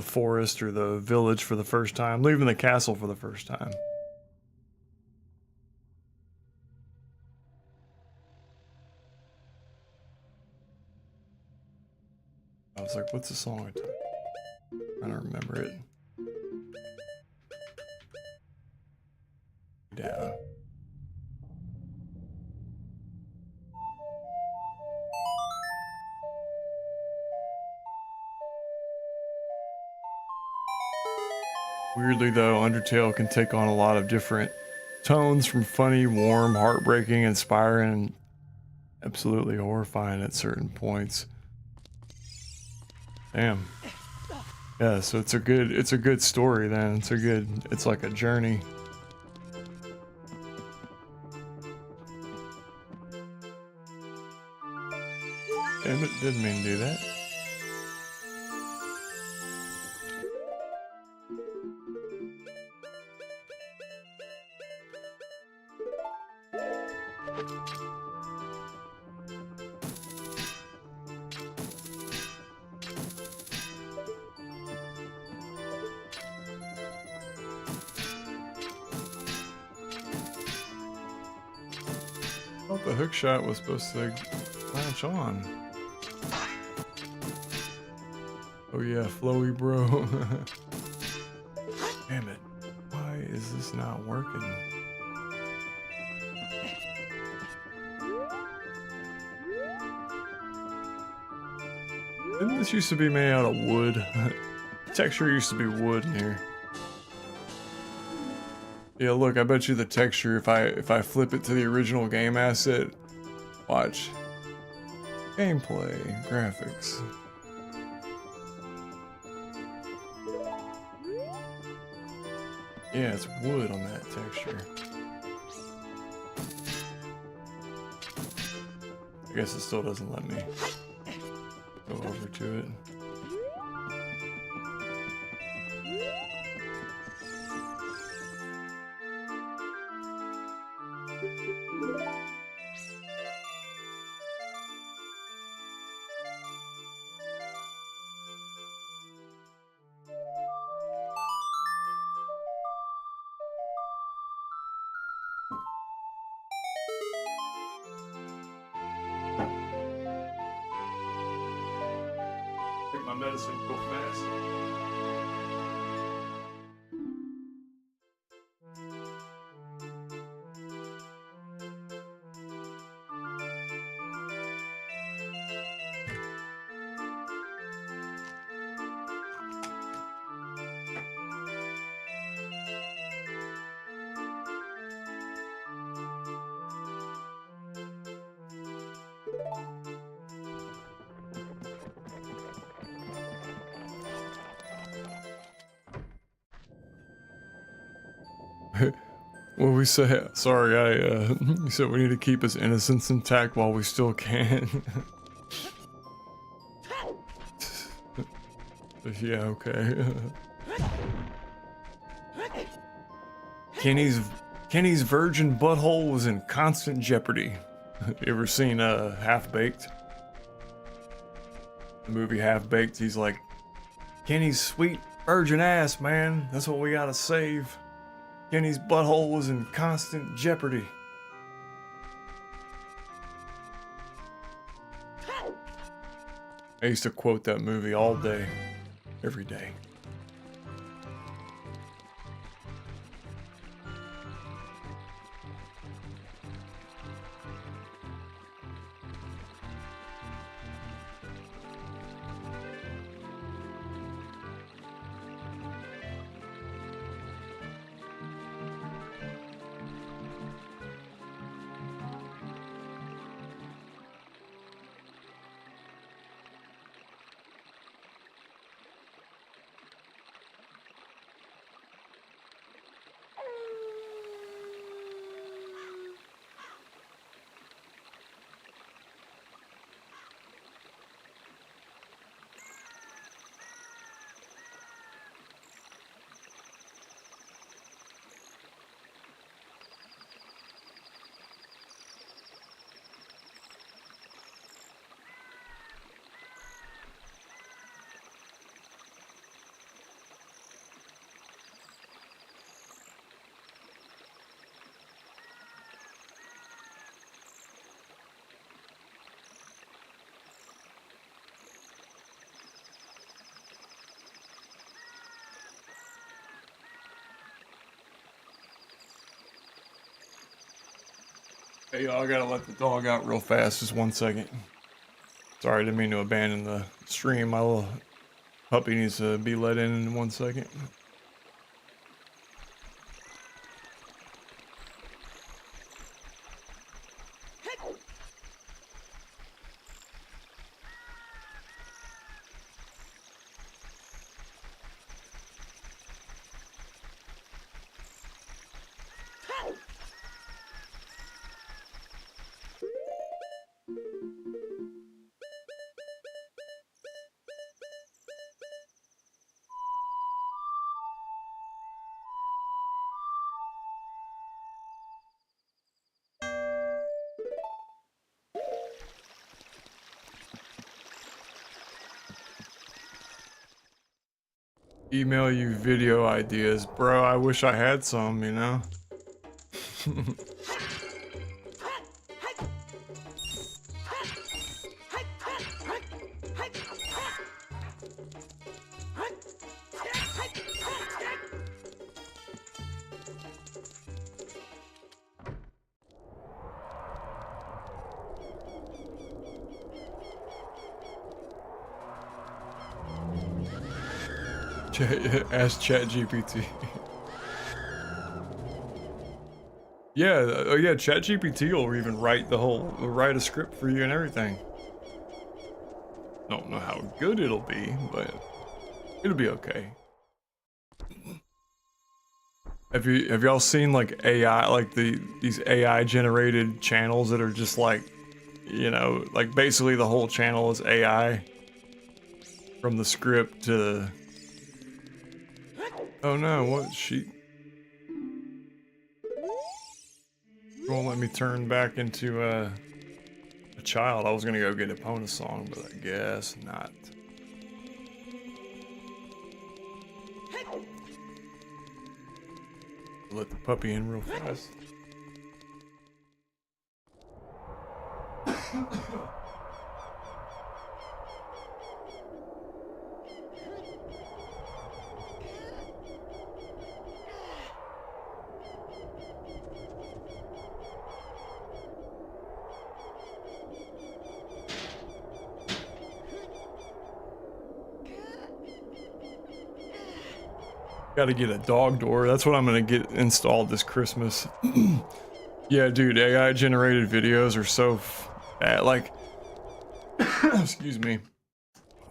forest or the village for the first time. I'm leaving the castle for the first time. I was like, what's the song? I'm trying to remember it. Yeah. Weirdly though, Undertale can take on a lot of different tones from funny, warm, heartbreaking, inspiring, and absolutely horrifying at certain points. Damn. Yeah, so it's a good story then. It's like a journey. Damn it, didn't mean to do that. I thought the hook shot was supposed to latch on. Oh yeah, flowy bro. Damn it. Why is this not working? Didn't this used to be made out of wood? The texture used to be wood in here. Yeah, look, I bet you the texture, if I flip it to the original game asset, watch. Gameplay, graphics. Yeah, it's wood on that texture. I guess it still doesn't let me go over to it. Take my medicine real fast. Well, we say sorry. You said we need to keep his innocence intact while we still can. Yeah, okay. Kenny's virgin butthole was in constant jeopardy. You ever seen Half-Baked? The movie Half-Baked. He's like, Kenny's sweet virgin ass, man. That's what we gotta save. Kenny's butthole was in constant jeopardy. I used to quote that movie all day, every day. Hey, y'all, I gotta let the dog out real fast. Just 1 second. Sorry, I didn't mean to abandon the stream. My little puppy needs to be let in 1 second. Email you video ideas. Bro, I wish I had some, you know? Ask ChatGPT. Yeah, oh yeah, ChatGPT will even write a script for you and everything. Don't know how good it'll be, but it'll be okay. Have y'all seen like AI, like these AI generated channels that are just like, you know, like basically the whole channel is AI from the script to. Oh no, what she won't let me turn back into a child. I was gonna go get a Pona song, but I guess not. Let the puppy in real fast. Gotta get a dog door. That's what I'm gonna get installed this Christmas. Yeah, dude, AI generated videos are so bad. Like, excuse me.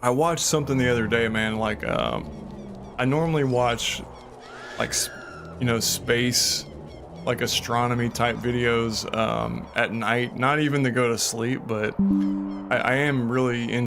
I watched something the other day, man. Like, I normally watch, like, you know, space, like astronomy type videos at night. Not even to go to sleep, but I am really into